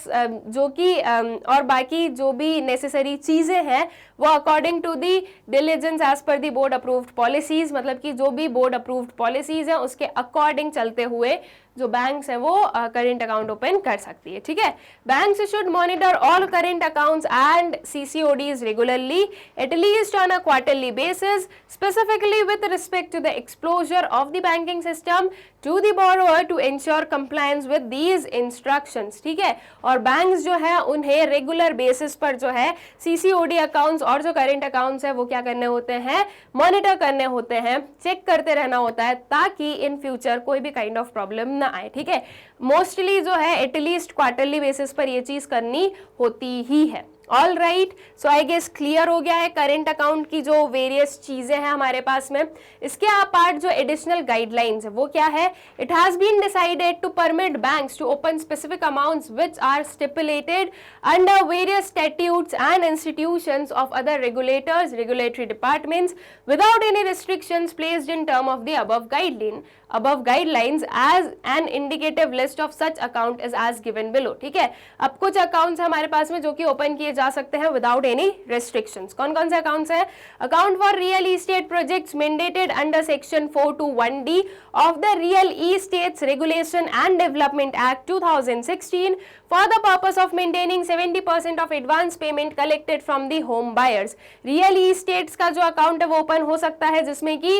जो कि और बाकी जो भी नेसेसरी चीजें हैं वो according to the diligence as per the board approved policies, मतलब कि जो भी बोर्ड अप्रूव्ड पॉलिसीज हैं उसके अकॉर्डिंग चलते हुए जो बैंक्स है वो करेंट अकाउंट ओपन कर सकती है. ठीक है, banks should monitor all current accounts and CCODs regularly at least on a quarterly basis, specifically with respect to the exposure of the banking system to the borrower to ensure compliance with these instructions. ठीक है, और banks जो है उन्हें regular basis पर जो है CCOD accounts और जो करेंट अकाउंट्स है वो क्या करने होते हैं, मॉनिटर करने होते हैं, चेक करते रहना होता है ताकि इन फ्यूचर कोई भी काइंड ऑफ प्रॉब्लम ना आए. ठीक है, मोस्टली जो है एटलीस्ट क्वार्टरली बेसिस पर ये चीज करनी होती ही है. All right, so I guess clear हो गया है करेंट अकाउंट की जो वेरियस चीजें हैं हमारे पास में. इसके अपार्ट जो एडिशनल गाइडलाइंस है वो क्या है, it has been decided to permit banks to open specific amounts which are stipulated under various statutes and institutions of other regulators, regulatory departments without any restrictions placed in term of the above guidelines as an indicative list of such account is as given below. ठीक है, अब कुछ accounts हमारे पास में जो कि open किए जा सकते हैं विदाउट एनी रेस्ट्रिक्शंस. कौन कौन से अकाउंट्स हैं, account for real estate projects mandated under section 421D of the real estates regulation and development act 2016 for the purpose of maintaining 70% of advance payment collected from the home buyers. Real estates का जो account है वो open हो सकता है जिसमें कि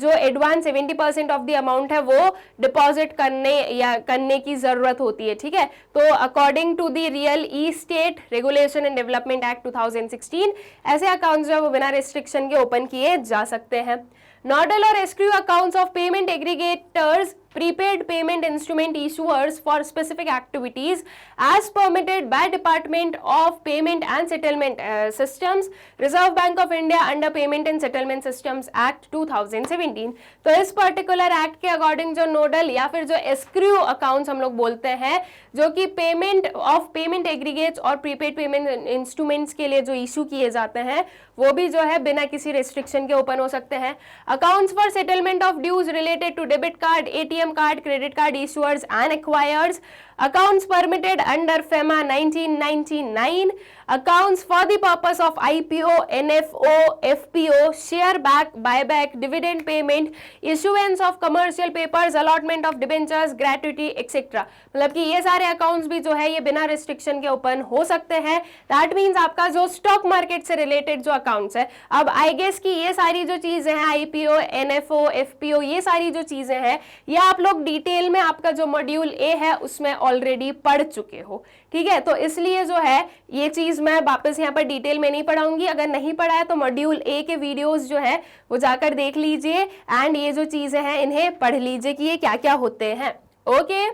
जो एडवांस 70% ऑफ द अमाउंट है वो डिपॉजिट करने की जरूरत होती है. ठीक है, तो according to the real estate regulation and development act 2016 ऐसे अकाउंट्स जो वो बिना रिस्ट्रिक्शन के ओपन किए जा सकते हैं. नोडल और escrow accounts of payment aggregators, prepaid payment instrument issuers for specific activities as permitted by Department of Payment and Settlement Systems, Reserve Bank of India under Payment and Settlement Systems Act 2017. तो इस particular act के according जो nodal या फिर जो एस्क्रू accounts हम लोग बोलते हैं जो कि पेमेंट एग्रीगेट्स और प्रीपेड पेमेंट इंस्ट्रूमेंट्स के लिए जो इशू किए जाते हैं वो भी जो है बिना किसी रेस्ट्रिक्शन के ओपन हो सकते हैं. Accounts for settlement of dues related to debit card, ATM card, credit card issuers and acquirers, accounts permitted under FEMA 1999, accounts for the purpose of IPO, NFO, FPO, share buyback, dividend payment, issuance of commercial papers, allotment of debentures, gratuity, etc. मतलब कि ये सारे accounts भी जो है ये बिना restriction के ओपन हो सकते हैं. दैट मीन्स आपका जो स्टॉक मार्केट से रिलेटेड जो अकाउंट्स है, अब आई गेस कि ये सारी जो चीजें हैं IPO, NFO, FPO, ये सारी जो चीजें हैं ये आप लोग डिटेल में आपका जो मॉड्यूल ए है उसमें ऑलरेडी पढ़ चुके हो. ठीक है, तो इसलिए जो है ये चीज मैं वापस यहाँ पर डिटेल में नहीं पढ़ाऊंगी. अगर नहीं पढ़ा है तो मॉड्यूल ए के वीडियोस जो है वो जाकर देख लीजिए एंड ये जो चीजें हैं इन्हें पढ़ लीजिए कि ये क्या क्या होते हैं. ओके,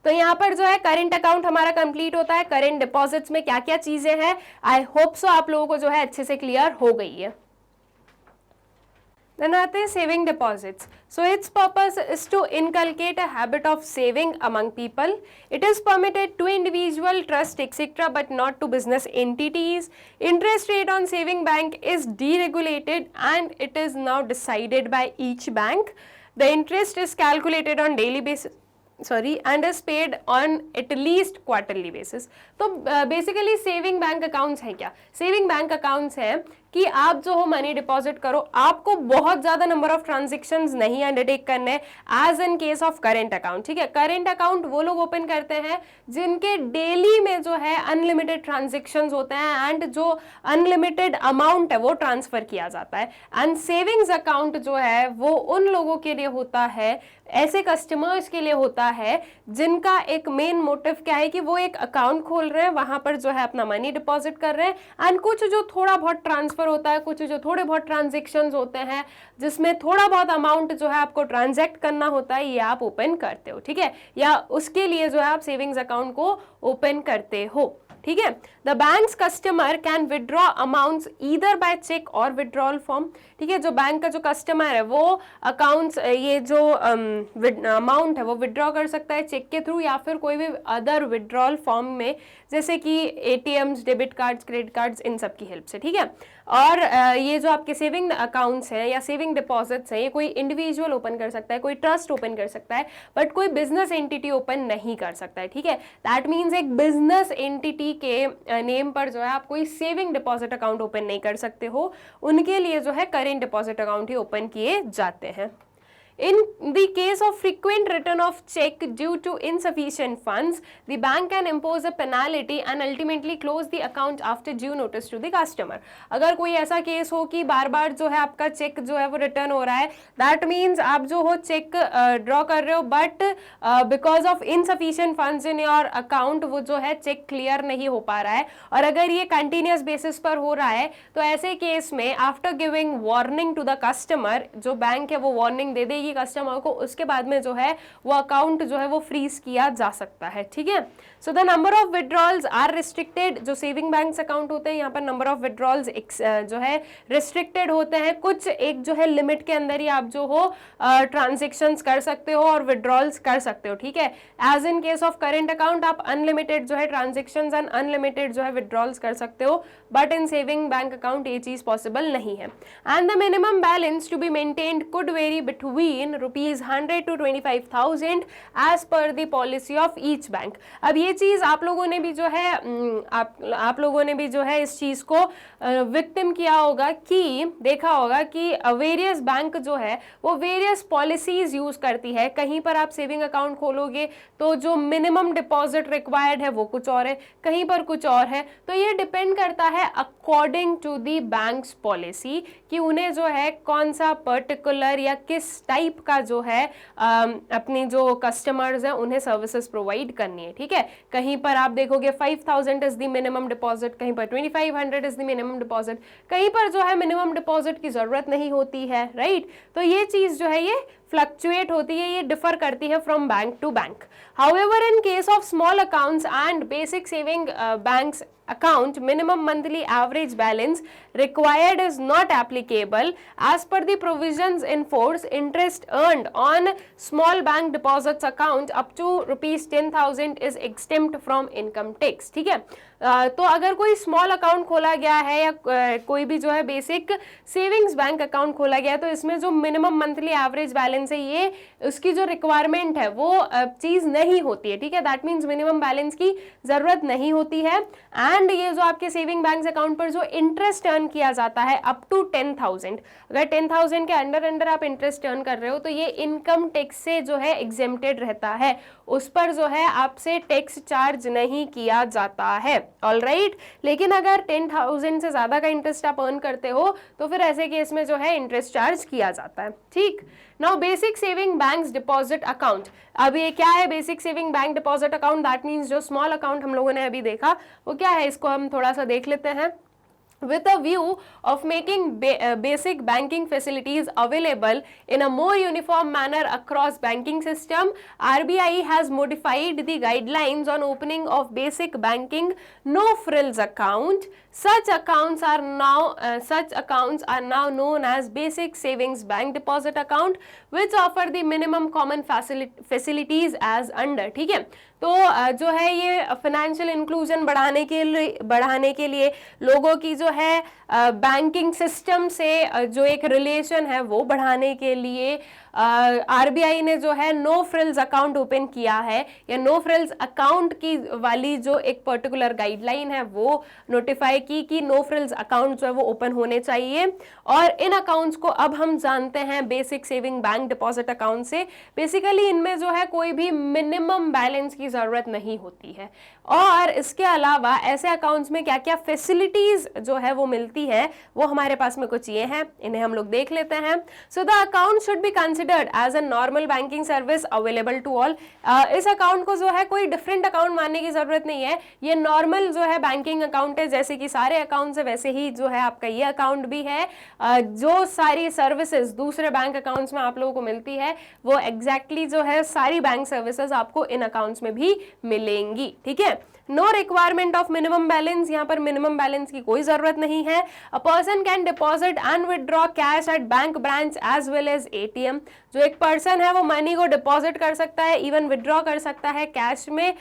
तो यहाँ पर जो है करेंट अकाउंट हमारा कंप्लीट होता है. करेंट डिपॉजिट्स में क्या क्या चीजें हैं आई होप सो आप लोगों को जो है अच्छे से क्लियर हो गई है. Then आते हैं saving deposits. So its purpose is to inculcate a habit of saving among people. It is permitted to individual, trust, etc., but not to business entities. Interest rate on saving bank is deregulated and it is now decided by each bank. The interest is calculated on daily basis. and is paid on at least quarterly basis. तो basically saving bank accounts है क्या? Saving bank accounts है कि आप जो हो money deposit करो, आपको बहुत ज्यादा नंबर ऑफ ट्रांजेक्शन्स नहीं अंडरटेक करने as in case of current account. ठीक है, करेंट अकाउंट वो लोग ओपन करते हैं जिनके डेली में जो है अनलिमिटेड ट्रांजेक्शन्स होते हैं एंड जो अनलिमिटेड अमाउंट है वो ट्रांसफर किया जाता है. एंड सेविंग्स अकाउंट जो है वो उन लोगों के लिए होता है, ऐसे कस्टमर्स के लिए होता है जिनका एक मेन मोटिव क्या है कि वो एक अकाउंट खोल रहे हैं, वहां पर जो है अपना मनी डिपॉजिट कर रहे हैं एंड कुछ जो थोड़ा बहुत ट्रांसफर होता है, कुछ जो थोड़े बहुत ट्रांजेक्शन्स होते हैं जिसमें थोड़ा बहुत अमाउंट जो है आपको ट्रांजैक्ट करना होता है, ये आप ओपन करते हो. ठीक है, या उसके लिए जो है आप सेविंग्स अकाउंट को ओपन करते हो. ठीक है। The banks customer can withdraw amounts either by cheque और विड्रॉल फॉर्म, ठीक है। जो बैंक का जो कस्टमर है वो अकाउंट्स, ये जो अमाउंट है वो विड्रॉ कर सकता है चेक के थ्रू या फिर कोई भी अदर विड्रॉल फॉर्म में, जैसे कि ATMs, debit cards, credit cards, इन सब की हेल्प से, ठीक है। और ये जो आपके सेविंग अकाउंट्स हैं या सेविंग डिपॉजिट्स हैं, ये कोई इंडिविजुअल ओपन कर सकता है, कोई ट्रस्ट ओपन कर सकता है, बट कोई बिजनेस एंटिटी ओपन नहीं कर सकता है, ठीक है। दैट मीन्स एक बिजनेस एंटिटी के नेम पर जो है आप कोई सेविंग डिपॉजिट अकाउंट ओपन नहीं कर सकते हो, उनके लिए जो है करेंट डिपॉजिट अकाउंट ही ओपन किए जाते हैं। In the case of frequent return of check due to insufficient funds, the bank can impose a penalty and ultimately close the account after due notice to the customer. अगर कोई ऐसा case हो कि बार बार जो है आपका चेक जो है वो रिटर्न हो रहा है, दैट मीन्स आप जो हो चेक ड्रॉ कर रहे हो but because of insufficient funds in your account वो जो है चेक क्लियर नहीं हो पा रहा है, और अगर ये कंटिन्यूस बेसिस पर हो रहा है तो ऐसे केस में after giving warning to the customer, जो बैंक है वो वार्निंग दे देगी कस्टमर को, उसके बाद में जो है वो अकाउंट जो है वो फ्रीज किया जा सकता है, ठीक है। So the number of withdrawals are restricted, जो सेविंग बैंक अकाउंट होते हैं यहाँ पर नंबर ऑफ विड्रॉल्स जो है रिस्ट्रिक्टेड होते हैं, कुछ एक जो है लिमिट के अंदर ही आप जो हो ट्रांजेक्शंस कर सकते हो और विड्रॉल्स कर सकते हो, ठीक है। As in case of current account आप अनलिमिटेड जो है ट्रांजेक्शंस एंड अनलिमिटेड जो है विड्रॉल्स कर सकते हो, but in saving bank account ये चीज पॉसिबल नहीं है। And the minimum balance to be maintained could vary between ₹100 to 25,000 as per the policy of each bank. अब ये चीज आप लोगों ने भी जो है आप लोगों ने भी जो है इस चीज को विक्टिम किया होगा कि देखा होगा कि वेरियस बैंक जो है वो वेरियस पॉलिसीज यूज करती है। कहीं पर आप सेविंग अकाउंट खोलोगे तो जो मिनिमम डिपॉजिट रिक्वायर्ड है वो कुछ और है, कहीं पर कुछ और है, तो ये डिपेंड करता है according to the banks policy कि उन्हें जो है कौन सा पर्टिकुलर या किस टाइप का जो है अपनी जो कस्टमर्स हैं उन्हें सर्विसेज प्रोवाइड करनी है, ठीक है। कहीं पर आप देखोगे 5,000 इज द मिनिमम डिपॉजिट, कहीं पर 2,500 इज द मिनिमम डिपॉजिट, कहीं पर जो है मिनिमम डिपॉजिट की जरूरत नहीं होती है, राइट। तो ये चीज जो है ये फ्लक्चुएट होती है, ये डिफर करती है from bank to bank. However in case of small accounts and basic saving banks account, minimum monthly average balance required is not applicable. As per the provisions in force, interest earned on small bank deposits account up to ₹10,000 is exempt from income tax, ठीक है। तो अगर कोई small account खोला गया है या कोई भी जो है बेसिक सेविंग्स बैंक अकाउंट खोला गया है तो इसमें जो मिनिमम मंथली एवरेज बैलेंस है ये उसकी जो रिक्वायरमेंट है वो चीज नहीं होती है, ठीक है। दैट मीन्स मिनिमम बैलेंस की जरूरत नहीं होती है। एंड ये जो आपके सेविंग बैंक अकाउंट पर जो इंटरेस्ट अर्न किया जाता है अप टू 10,000, अगर 10,000 के अंडर आप इंटरेस्ट अर्न कर रहे हो तो ये इनकम टैक्स से जो है एग्जेम्प्टेड रहता है, उस पर जो है आपसे टैक्स चार्ज नहीं किया जाता है, ऑलराइट। लेकिन अगर 10,000 से ज्यादा का इंटरेस्ट आप अर्न करते हो तो फिर ऐसे केस में जो है इंटरेस्ट चार्ज किया जाता है, ठीक। Now basic saving banks deposit account, अब ये क्या है basic saving bank deposit account? That means जो स्मॉल अकाउंट हम लोगों ने अभी देखा वो क्या है, इसको हम थोड़ा सा देख लेते हैं। With a view of making basic banking facilities available in a more uniform manner across banking system, RBI has modified the guidelines on opening of basic banking no frills account. Such accounts are now known as basic savings bank deposit account, which offer the minimum common facilities as under, ठीक है। तो जो है ये financial inclusion बढ़ाने के लिए लोगों की जो है बैंकिंग सिस्टम से जो एक रिलेशन है वो बढ़ाने के लिए आरबीआई ने जो है नो फ्रिल्स अकाउंट ओपन किया है, या नो फ्रिल्स अकाउंट की वाली जो एक पर्टिकुलर गाइडलाइन है वो नोटिफाई की कि नो फ्रिल्स अकाउंट जो है वो ओपन होने चाहिए। और इन अकाउंट्स को अब हम जानते हैं basic saving bank deposit account से। बेसिकली इनमें जो है कोई भी मिनिमम बैलेंस की जरूरत नहीं होती है, और इसके अलावा ऐसे अकाउंट्स में क्या क्या फैसिलिटीज जो है वो मिलती है वो हमारे पास में कुछ ये हैं, इन्हें हम लोग देख लेते हैं। So the account should be considered as a normal banking service available to all. इस अकाउंट को जो है कोई डिफरेंट अकाउंट मानने की जरूरत नहीं है, ये नॉर्मल जो है बैंकिंग अकाउंट है, जैसे कि सारे अकाउंट्स है वैसे ही जो है आपका ये अकाउंट भी है। जो सारी सर्विसेज दूसरे बैंक अकाउंट्स में आप लोगों को मिलती है वो एग्जैक्टली जो है सारी बैंक सर्विसेज आपको इन अकाउंट्स में भी मिलेंगी, ठीक है। No requirement of minimum balance, यहाँ पर मिनिमम बैलेंस की कोई जरूरत नहीं है। A person can deposit and withdraw cash at bank branch as well as ATM, जो एक पर्सन है वो मनी को डिपॉजिट कर सकता है, इवन विदड्रॉ कर सकता है कैश में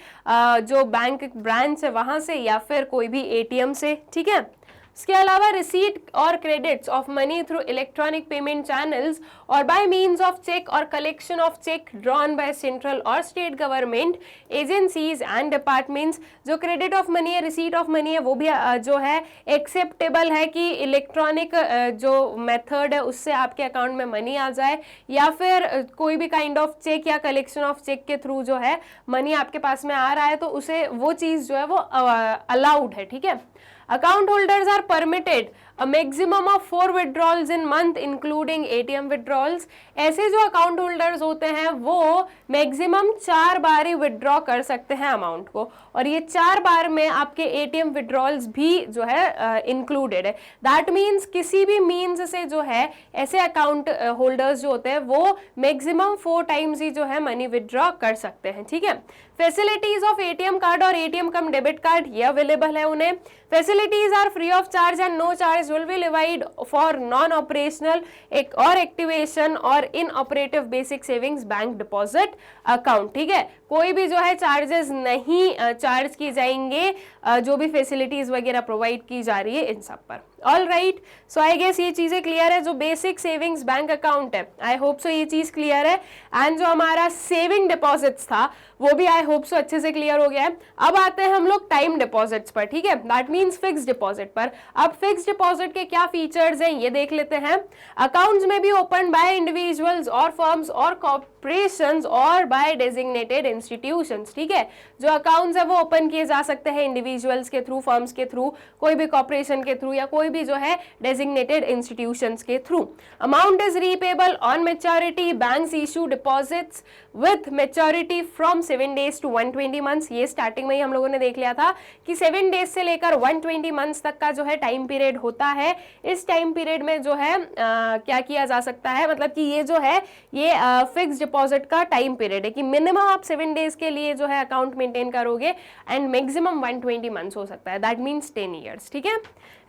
जो बैंक ब्रांच है वहां से या फिर कोई भी एटीएम से, ठीक है। इसके अलावा रिसीट और credits of money through electronic payment channels और बाय मीन्स ऑफ चेक और collection of cheque drawn by central और state government agencies and departments, जो क्रेडिट ऑफ मनी है, रिसीट ऑफ मनी है, वो भी जो है एक्सेप्टेबल है कि इलेक्ट्रॉनिक जो मेथड है उससे आपके अकाउंट में मनी आ जाए, या फिर कोई भी काइंड ऑफ चेक या कलेक्शन ऑफ चेक के थ्रू जो है मनी आपके पास में आ रहा है तो उसे वो चीज जो है वो अलाउड है, ठीक है। Account holders are permitted a maximum of 4 withdrawals in month including ATM withdrawals। ऐसे जो अकाउंट होल्डर्स होते हैं वो मैक्सिमम 4 बार ही विदड्रॉ कर सकते हैं अमाउंट को, और ये 4 बार में आपके एटीएम विदड्रॉल्स भी जो है इंक्लूडेड है। दैट मीन्स किसी भी मीन्स से जो है ऐसे अकाउंट होल्डर्स जो होते हैं वो मैक्सिमम 4 टाइम्स ही जो है मनी विदड्रॉ कर सकते हैं, ठीक है। फैसिलिटीज ऑफ एटीएम कार्ड और एटीएम कम डेबिट कार्ड ये अवेलेबल है उन्हें। Facilities are free of charge and no charge will be levied for non operational एक और एक्टिवेशन और inoperative basic savings bank deposit account, ठीक है। कोई भी जो है चार्जेस नहीं चार्ज की जाएंगे जो भी फैसिलिटीज वगैरह प्रोवाइड की जा रही है इन सब पर। All right, so I guess ये चीजें क्लियर है। जो बेसिक सेविंग्स बैंक अकाउंट है आई होप सो ये चीज क्लियर है, एंड जो हमारा सेविंग डिपॉजिट्स था वो भी आई होप सो अच्छे से क्लियर हो गया है। अब आते हैं हम लोग टाइम डिपॉजिट्स पर, ठीक है, दैट मीन्स फिक्स डिपॉजिट पर। अब फिक्स डिपॉजिट के क्या फीचर्स हैं ये देख लेते हैं। अकाउंट्स में भी ओपन बाय इंडिविजुअल्स और फर्म्स और कॉर्पोरेशंस और बाय डेजिग्नेटेड इंस्टीट्यूशंस, ठीक है। जो अकाउंट्स है वो ओपन किए जा सकते हैं इंडिविजुअल्स के थ्रू, फर्म्स के थ्रू, कोई भी कॉर्पोरेशन के थ्रू या कोई भी जो है डेजिग्नेटेड इंस्टीट्यूशंस के through. Amount is repayable on maturity, banks issue deposits with maturity from 7 days to 120 months। ये स्टार्टिंग में ही हम लोगों ने देख लिया था कि 7 days से लेकर 120 months तक का जो है टाइम पीरियड होता है। इस टाइम पीरियड में जो है क्या किया जा सकता है, मतलब कि ये जो है ये फिक्स डिपॉजिट का टाइम पीरियड है कि मिनिमम आप 7 days के लिए जो है अकाउंट मेंटेन करोगे एंड मैक्सिमम 120 months हो सकता है, दैट मीन्स 10 years, ठीक है।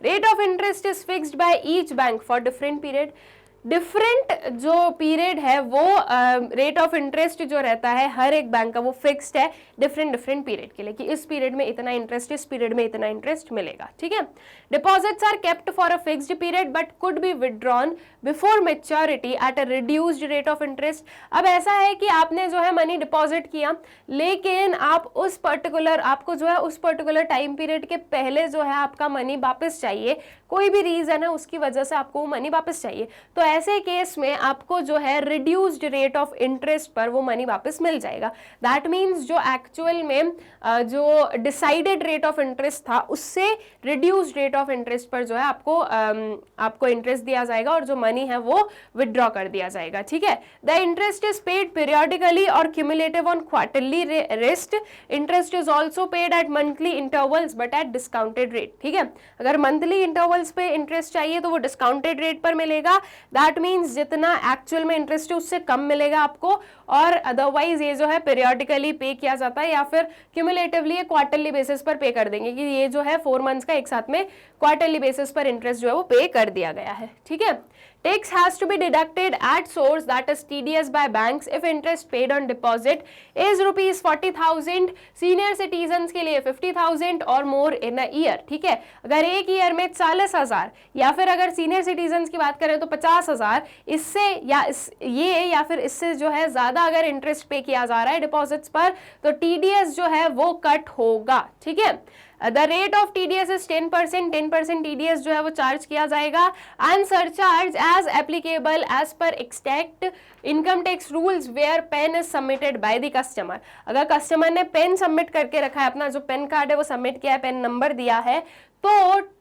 Rate of interest is fixed by each bank for different period. Different जो पीरियड है वो रेट ऑफ इंटरेस्ट जो रहता है हर एक बैंक का वो फिक्स्ड है डिफरेंट पीरियड के लिए कि इस पीरियड में इतना इंटरेस्ट, इस पीरियड में इतना इंटरेस्ट मिलेगा, ठीक है। Deposits are kept for a fixed period but could be withdrawn before maturity at a reduced rate of interest. अब ऐसा है कि आपने जो है मनी डिपॉजिट किया लेकिन आप उस पर्टिकुलर आपको जो है उस पर्टिकुलर टाइम पीरियड के पहले जो है आपका मनी वापस चाहिए, कोई भी रीजन है उसकी वजह से आपको वो मनी वापस चाहिए, तो ऐसे केस में आपको जो है रिड्यूस्ड रेट ऑफ इंटरेस्ट पर वो मनी वापस मिल जाएगा। दैट मीन्स जो एक्चुअल में जो डिसाइडेड रेट ऑफ इंटरेस्ट था उससे रिड्यूस्ड रेट ऑफ इंटरेस्ट पर जो है आपको इंटरेस्ट दिया जाएगा और जो मनी है वो विदड्रॉ कर दिया जाएगा, ठीक है। The interest is paid periodically और cumulative on quarterly rest. Interest is also paid at monthly intervals but at discounted rate, ठीक है। अगर मंथली इंटरवल्स पे इंटरेस्ट चाहिए तो वो डिस्काउंटेड रेट पर मिलेगा, दैट मीन्स जितना एक्चुअल में इंटरेस्ट है उससे कम मिलेगा आपको, और अदरवाइज ये जो है पीरियडिकली पे किया जाता है या फिर क्यूमुलेटिवली क्वार्टरली बेसिस पर पे कर देंगे कि ये जो है 4 months का एक साथ में क्वार्टरली बेसिस पर इंटरेस्ट जो है वो पे कर दिया गया है, ठीक है। Tax has to be deducted at source, that is TDS by banks if interest paid on deposit is rupees 40,000, senior citizens के लिए 50,000 और more in a year, ठीक है। अगर एक ईयर में 40,000 या फिर अगर सीनियर सिटीजन्स की बात करें तो 50,000, इससे या फिर इससे जो है ज्यादा अगर इंटरेस्ट पे किया जा रहा है डिपॉजिट्स पर तो TDS जो है वो कट होगा, ठीक है। The rate of TDS is 10% TDS जो है वो चार्ज किया जाएगा and surcharge as applicable as per extant income tax rules where PAN is submitted by the customer. अगर कस्टमर ने पेन सबमिट करके रखा है, अपना जो पेन कार्ड है वो सबमिट किया है, पेन नंबर दिया है, तो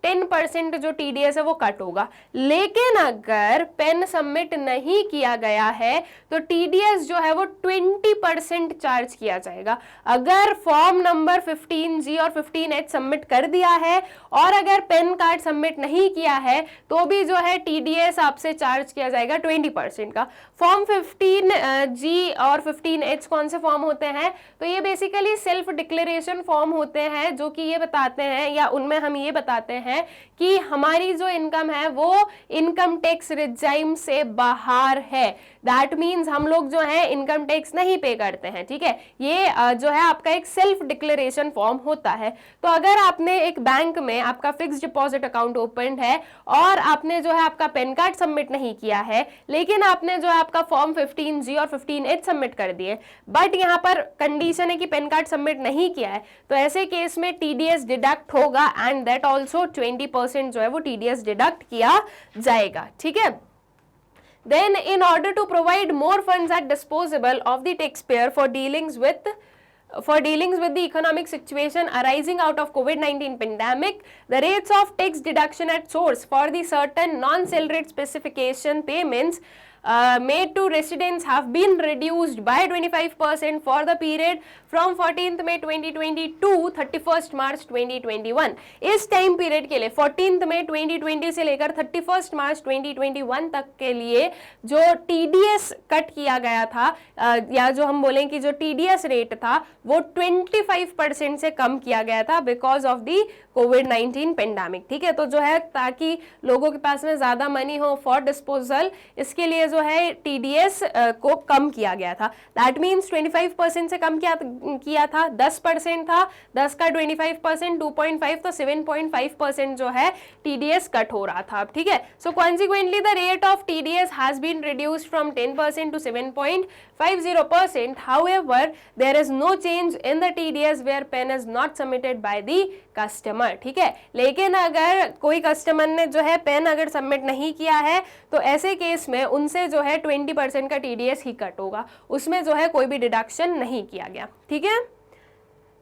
10% जो टीडीएस है वो कट होगा। लेकिन अगर पेन सबमिट नहीं किया गया है तो टीडीएस जो है वो 20% चार्ज किया जाएगा। अगर फॉर्म नंबर 15G और 15H सबमिट कर दिया है और अगर पेन कार्ड सबमिट नहीं किया है तो भी जो है टीडीएस आपसे चार्ज किया जाएगा 20% का। फॉर्म 15G और 15H कौन से फॉर्म होते हैं? तो ये बेसिकली सेल्फ डिक्लेरेशन फॉर्म होते हैं जो कि ये बताते हैं या उनमें हम ये बताते हैं कि हमारी जो इनकम है वो इनकम टैक्स रिजाइम से बाहर है। दैट मीन्स हम लोग जो है इनकम टैक्स नहीं पे करते हैं, ठीक है। ये जो है आपका एक सेल्फ डिक्लेरेशन फॉर्म होता है। तो अगर आपने एक बैंक में आपका फिक्स डिपॉजिट अकाउंट ओपन है और आपने जो है आपका पेन कार्ड सबमिट नहीं किया है, लेकिन आपने जो है आपका फॉर्म 15G और 15H सबमिट कर दिए, बट यहाँ पर कंडीशन है कि पेन कार्ड सबमिट नहीं किया है, तो ऐसे केस में टीडीएस डिडक्ट होगा एंड दैट ऑल्सो 20% जो है वो टीडीएस डिडक्ट किया जाएगा, ठीक है। Then in order to provide more funds at disposal of the taxpayer for dealings with the economic situation arising out of COVID-19 pandemic, the rates of tax deduction at source for the certain non-salaried specification payments made to residents have been reduced by 25% for the period from 14th May 2020 to 31st March 2021। इस time period के लिए 14th May 2020 से लेकर 31st March 2021 तक के लिए जो TDS cut किया गया था या जो हम बोलें कि जो टीडीएस रेट था वो 25% से कम किया गया था because of the covid pandemic, ठीक है। तो जो है ताकि लोगों के पास में ज्यादा मनी हो फॉर डिस्पोजल, इसके लिए जो है टीडीएस को कम किया गया था। दैट मीन्स 25% से कम किया था, 10% था, 10 का 25%, 2.5 तो 7.5% जो है टीडीएस कट हो रहा था, ठीक है। So consequently the rate of TDS has been reduced from 10% to 7.50%। However there is no change in the TDS where PAN is not submitted by the customer, ठीक है। लेकिन अगर कोई कस्टमर ने जो है पेन अगर सबमिट नहीं किया है तो ऐसे केस में उनसे जो है 20% का टीडीएस ही कट होगा, उसमें जो है कोई भी डिडक्शन नहीं किया गया, ठीक है।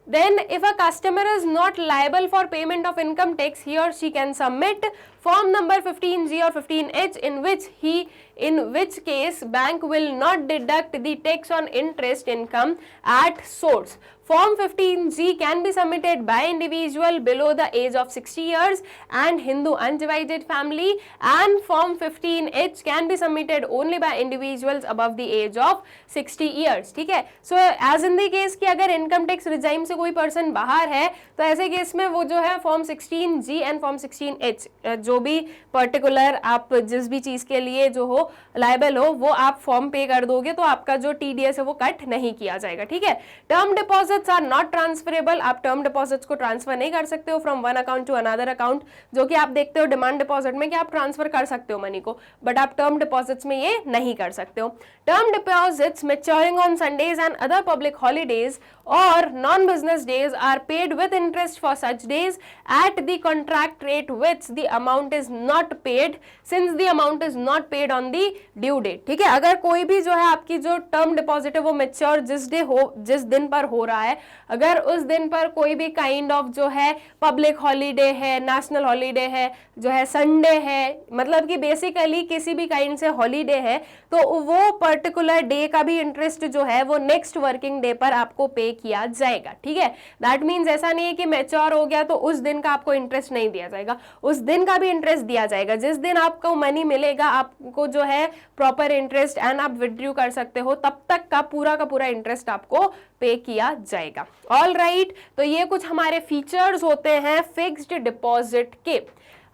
Then if a customer is not liable for payment of income tax, he or she can submit form number 15G or 15H in which case bank will not deduct the tax on interest income at source। Form 15G can be submitted by individual below the age of 60 years and Hindu undivided family, and Form 15H can be submitted only by individuals above the age of 60 years, ठीक है। So as in the case कि अगर income tax regime से कोई person बाहर है तो ऐसे केस में वो जो है form 16G and form 16H जो भी पर्टिकुलर आप जिस भी चीज के लिए जो हो लायबल हो वो आप फॉर्म पे कर दोगे तो आपका जो टीडीएस है वो कट नहीं किया जाएगा, ठीक है। Term deposits are not transferable, आप टर्म डिपॉजिट्स को ट्रांसफर नहीं कर सकते हो from one account to another account, जो कि आप देखते हो डिमांड डिपॉजिट में कि आप ट्रांसफर कर सकते हो मनी को, बट आप टर्म डिपॉजिट्स में ये नहीं कर सकते हो। Term deposits maturing on Sundays and other public holidays or non-business days are paid with interest for such days at the contract rate which the amount is not paid since the amount is not paid on the due date, ठीक है। अगर कोई भी जो है आपकी जो term deposit है वो मैच्योर जिस दिन पर हो रहा है, अगर उस दिन पर कोई भी काइंड ऑफ जो है पब्लिक हॉलीडे है, नेशनल हॉलीडे है, जो है संडे है, मतलब कि बेसिकली किसी भी काइंड से हॉलीडे है, तो वो पर्टिकुलर डे का भी इंटरेस्ट जो है वो नेक्स्ट वर्किंग डे पर आपको पे किया जाएगा, ठीक है। दैट मीन्स ऐसा नहीं है कि मैच्योर हो गया तो उस दिन का आपको इंटरेस्ट नहीं दिया जाएगा, उस दिन का भी इंटरेस्ट दिया जाएगा। जिस दिन आपको मनी मिलेगा आपको जो है प्रॉपर इंटरेस्ट एंड आप विड्रॉ कर सकते हो, तब तक का पूरा इंटरेस्ट आपको पे किया जाएगा। ऑल राइट, तो ये कुछ हमारे फीचर्स होते हैं फिक्स्ड डिपॉजिट के।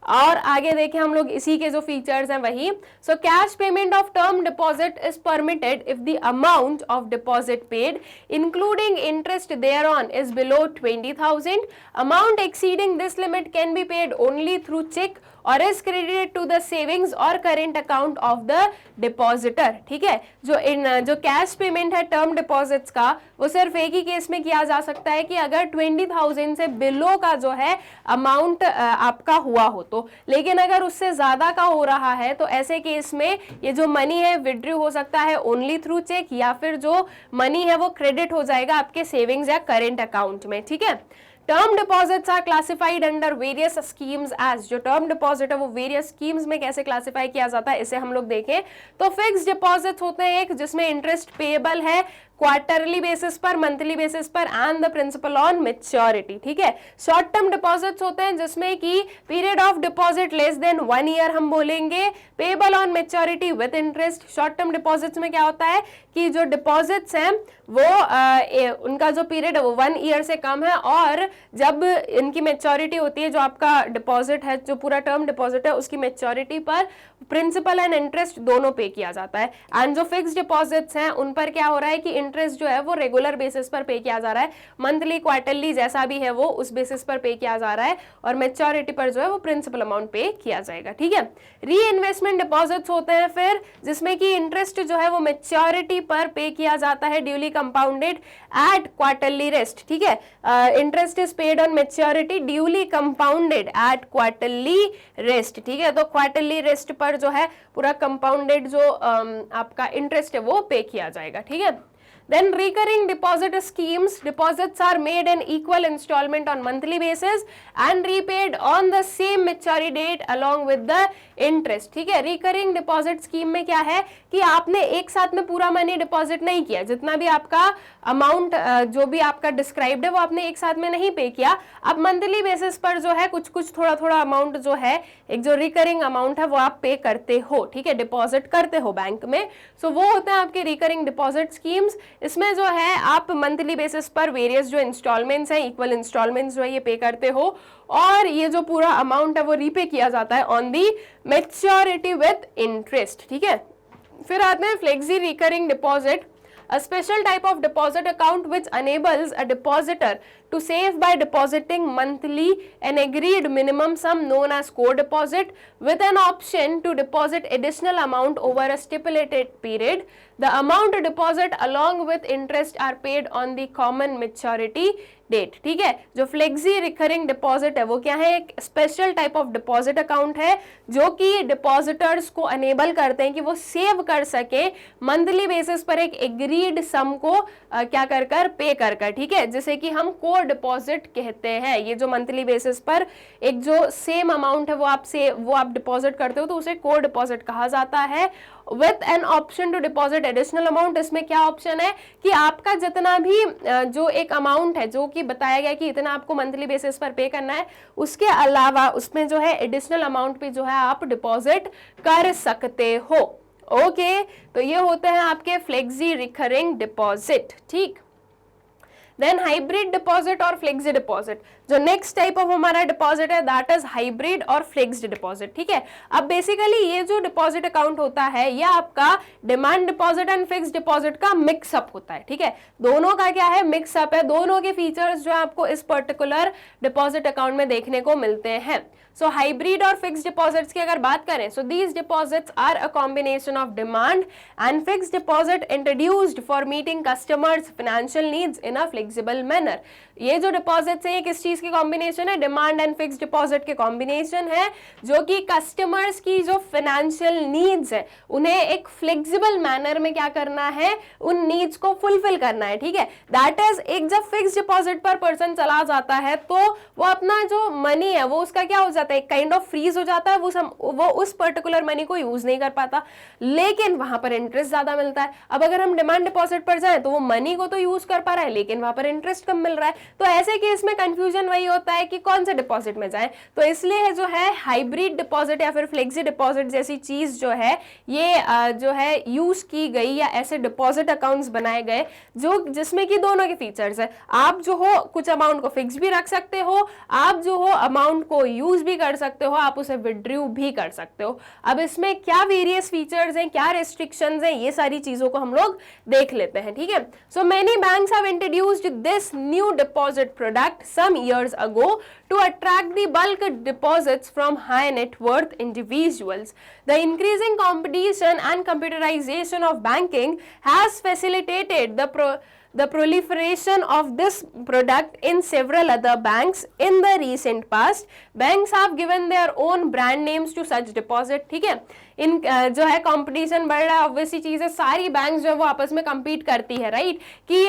और आगे देखें हम लोग इसी के जो फीचर्स हैं वही। So cash payment of term deposit is permitted if the amount of deposit paid including interest thereon is below 20,000। Amount exceeding this limit can be paid only through cheque और is credited to the savings और current account of the depositor, ठीक है। जो cash payment है term deposits का वो सिर्फ एक ही केस में किया जा सकता है कि अगर 20,000 से बिलो का जो है अमाउंट आपका हुआ हो तो, लेकिन अगर उससे ज्यादा का हो रहा है तो ऐसे केस में ये जो मनी है विड्रॉ हो सकता है ओनली थ्रू चेक, या फिर जो मनी है वो क्रेडिट हो जाएगा आपके सेविंग्स या करेंट अकाउंट में, ठीक है। Term deposits are classified under various schemes as, जो टर्म डिपॉजिट है वो वेरियस स्कीम्स में कैसे क्लासिफाई किया जाता है इसे हम लोग देखें तो फिक्स डिपॉजिट्स होते हैं एक जिसमें इंटरेस्ट पेएबल है क्वार्टरली बेसिस पर, मंथली बेसिस पर and the principal on maturity, ठीक है। शॉर्ट टर्म डिपॉजिट्स होते हैं जिसमें कि period of deposit less than 1 year हम बोलेंगे, payable on maturity with interest. Short term deposits में क्या होता है कि जो डिपॉजिट्स हैं वो उनका जो पीरियड है वो 1 ईयर से कम है और जब इनकी मैच्योरिटी होती है, जो आपका डिपॉजिट है, जो पूरा टर्म डिपॉजिट है उसकी मैच्योरिटी पर प्रिंसिपल एंड इंटरेस्ट दोनों पे किया जाता है। एंड जो फिक्स डिपॉजिट्स हैं उन पर क्या हो रहा है कि इंटरेस्ट जो है वो रेगुलर बेसिस पर पे किया जा रहा है, मंथली क्वार्टरली जैसा भी है वो उस बेसिस पर पे किया जा रहा है और मैच्योरिटी पर जो है वो प्रिंसिपल अमाउंट पे किया जाएगा, ठीक है। री इन्वेस्टमेंट डिपॉजिट्स होते हैं फिर जिसमें कि इंटरेस्ट जो है वो मैच्योरिटी पर पे किया जाता है duly compounded at quarterly rest, ठीक है। Interest is paid on maturity duly compounded at quarterly rest, ठीक है। तो क्वार्टरली रेस्ट पर जो है पूरा कंपाउंडेड जो आपका इंटरेस्ट है वो पे किया जाएगा, ठीक है। Then recurring deposit schemes, deposits are made in equal installment on monthly basis and repaid on the same maturity date along with the interest, ठीक है। recurring deposit scheme में क्या है कि आपने एक साथ में पूरा मनी डिपॉजिट नहीं किया, जितना भी आपका अमाउंट जो भी आपका डिस्क्राइब्ड है वो आपने एक साथ में नहीं पे किया, अब मंथली बेसिस पर जो है कुछ कुछ थोड़ा थोड़ा अमाउंट जो है एक जो रिकरिंग अमाउंट है वो आप पे करते हो, ठीक है, डिपॉजिट करते हो बैंक में। सो वो होते हैं आपके रिकरिंग डिपॉजिट स्कीम्स। इसमें जो है आप मंथली बेसिस पर वेरियस जो इंस्टॉलमेंट्स हैं, इक्वल इंस्टॉलमेंट्स जो है ये पे करते हो और ये जो पूरा अमाउंट है वो रीपे किया जाता है on the maturity with interest, ठीक है। फिर आते हैं flexi recurring deposit, a special type of deposit account which enables a depositor to save by depositing monthly an agreed minimum sum known as core deposit with an option to deposit additional amount over a stipulated period. The amount deposit along with interest are paid on the common maturity date, ठीक है। जो flexi recurring deposit है वो क्या है, एक special type of deposit account है जो कि डिपॉजिटर्स को अनेबल करते हैं कि वो सेव कर सके मंथली बेसिस पर एक एग्रीड सम को क्या कर कर पे कर कर, ठीक है, जिसे कि हम कोर डिपॉजिट कहते हैं। ये जो मंथली बेसिस पर एक जो सेम अमाउंट है वो आप डिपॉजिट करते हो तो उसे कोर डिपॉजिट कहा जाता है। With an option to deposit additional amount, इसमें क्या ऑप्शन है कि आपका जितना भी जो एक अमाउंट है जो कि बताया गया कि इतना आपको मंथली बेसिस पर पे करना है, उसके अलावा उसमें जो है एडिशनल अमाउंट पे जो है आप डिपॉजिट कर सकते हो। ओके, तो ये होते हैं आपके फ्लेक्सी रिकरिंग डिपॉजिट, ठीक। देन हाइब्रिड डिपॉजिट और फ्लेक्सी डिपॉजिट, जो नेक्स्ट टाइप ऑफ हमारा डिपॉजिट है दैट इज हाइब्रिड और फ्लेक्स्ड डिपॉजिट, ठीक है। अब बेसिकली ये जो डिपॉजिट अकाउंट होता है ये आपका demand deposit and fixed deposit का मिक्सअप होता है, ठीक है। दोनों का क्या है, मिक्सअप है, दोनों के फीचर्स जो आपको इस पर्टिकुलर डिपॉजिट अकाउंट में देखने को मिलते हैं। सो हाइब्रिड और फिक्स्ड डिपॉजिट्स की अगर बात करें, so these deposits are a combination of demand and fixed deposit introduced for meeting customers financial needs in a flexible manner. ये जो डिपॉजिट्स है ये किस चीज की कॉम्बिनेशन है, डिमांड एंड फिक्स्ड डिपॉजिट के कॉम्बिनेशन है जो कि कस्टमर्स की जो फाइनेंशियल नीड्स है उन्हें एक फ्लेक्सिबल मैनर में क्या करना है, उन नीड्स को फुलफिल करना है, ठीक है। दैट इज एक जब फिक्स्ड डिपॉजिट पर पर्सन चला जाता है तो वो अपना जो मनी है वो उसका क्या हो जाता है, काइंड ऑफ फ्रीज हो जाता है, वो उस पर्टिकुलर मनी को यूज नहीं कर पाता, लेकिन वहां पर इंटरेस्ट ज्यादा मिलता है। अब अगर हम डिमांड डिपॉजिट पर जाएं तो वो मनी को तो यूज कर पा रहा है लेकिन वहां पर इंटरेस्ट कम मिल रहा है, तो ऐसे केस में कंफ्यूजन वही होता है कि कौन से डिपॉजिट में जाएं। तो इसलिए जो है हाइब्रिड डिपॉजिट या फिर फ्लेक्सी डिपॉजिट जैसी चीज जो है ये जो है यूज की गई या ऐसे डिपॉजिट अकाउंट्स बनाए गए जो जिसमें कि दोनों के फीचर्स है। आप जो हो कुछ अमाउंट को फिक्स भी रख सकते हो, आप जो हो अमाउंट को यूज भी कर सकते हो, आप उसे विड्रॉ भी कर सकते हो। अब इसमें क्या वेरियस फीचर्स हैं, क्या रेस्ट्रिक्शंस हैं, ये सारी चीजों को हम लोग देख लेते हैं, ठीक है। So many banks have introduced this new deposit product some years ago to attract the bulk deposits from high net worth individuals. The increasing competition and computerization of banking has facilitated the proliferation of this product in several other banks in the recent past. Banks have given their own brand names to such deposit, ठीक है। इन जो है competition बढ़ रहा है, obviously चीज है, सारी बैंक्स जो है वो आपस में compete करती है, राइट, कि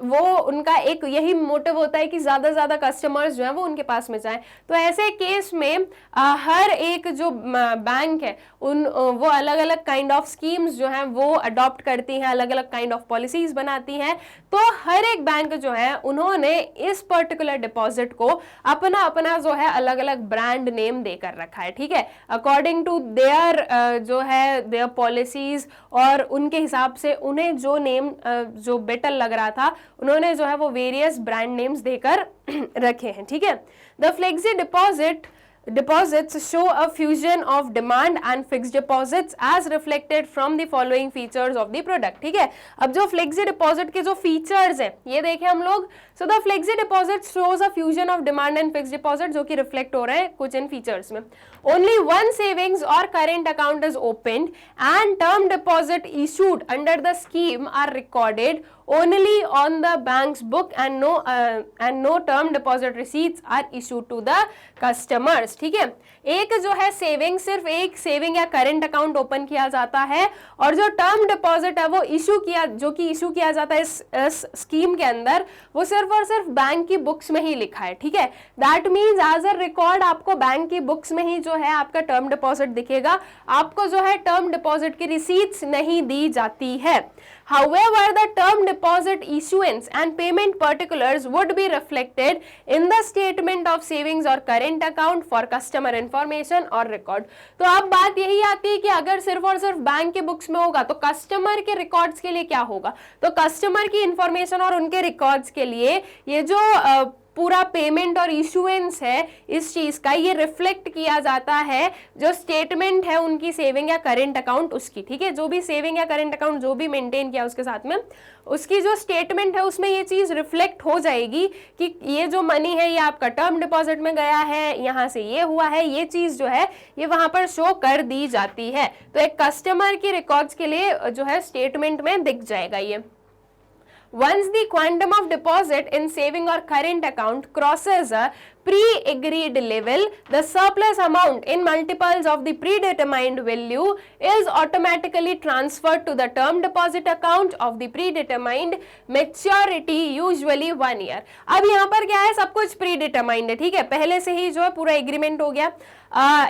वो उनका एक यही मोटिव होता है कि ज्यादा से ज्यादा कस्टमर्स जो है वो उनके पास में जाएं। तो ऐसे केस में हर एक जो बैंक है वो अलग अलग काइंड ऑफ स्कीम्स जो है वो अडॉप्ट करती हैं, अलग अलग काइंड ऑफ पॉलिसीज बनाती हैं। तो हर एक बैंक जो है उन्होंने इस पर्टिकुलर डिपॉजिट को अपना अपना जो है अलग अलग ब्रांड नेम देकर रखा है, ठीक है, अकॉर्डिंग टू देयर जो है देयर पॉलिसीज, और उनके हिसाब से उन्हें जो नेम जो बेटर लग रहा था उन्होंने जो है वो वेरियस ब्रांड नेम्स देकर रखे हैं, ठीक है। The flexi deposits show a fusion of demand and fixed deposits as reflected from the following features of the product, ठीक है। अब जो फ्लेक्सी डिपॉजिट के जो फीचर्स हैं ये देखें हम लोग। So the flexi deposit shows a fusion of demand and fixed deposit, जो कि रिफ्लेक्ट हो रहे हैं कुछ इन फीचर्स में। ओनली वन सेविंग्स और current account is opened and term deposit issued under the scheme are recorded only on the bank's book and no term deposit receipts are issued to the customers, ठीक है। एक जो है saving, सिर्फ एक saving या current account open किया जाता है, और जो टर्म डिपॉजिट है वो जो कि इशू किया जाता है इस स्कीम के अंदर, वो सिर्फ और सिर्फ बैंक की बुक्स में ही लिखा है, ठीक है। That means as a record आपको बैंक की बुक्स में ही जो है आपका टर्म डिपॉजिट दिखेगा, आपको जो है टर्म डिपॉजिट की रिसीट्स नहीं दी जाती है। However, the term deposit issuance and payment particulars would be reflected in the statement of savings or current account for customer information or record. तो अब बात यही आती है कि अगर सिर्फ और सिर्फ बैंक के बुक्स में होगा तो कस्टमर के रिकॉर्ड्स के लिए क्या होगा, तो कस्टमर की इंफॉर्मेशन और उनके रिकॉर्ड्स के लिए ये जो पूरा पेमेंट और इशुएंस है इस चीज का, ये रिफ्लेक्ट किया जाता है जो स्टेटमेंट है उनकी सेविंग या करेंट अकाउंट उसकी, ठीक है। जो भी सेविंग या करेंट अकाउंट जो भी मेंटेन किया उसके साथ में उसकी जो स्टेटमेंट है उसमें ये चीज रिफ्लेक्ट हो जाएगी कि ये जो मनी है ये आपका टर्म डिपॉजिट में गया है, यहाँ से ये हुआ है, ये चीज जो है ये वहां पर शो कर दी जाती है। तो एक कस्टमर की रिकॉर्ड्स के लिए जो है स्टेटमेंट में दिख जाएगा ये। Once the quantum of deposit in saving or current account crosses a pre-agreed level, the surplus amount in multiples of the predetermined value is automatically transferred to the term deposit account of the predetermined maturity, usually 1 year. अब यहाँ पर क्या है, सब कुछ predetermined है, ठीक है, पहले से ही जो है पूरा एग्रीमेंट हो गया।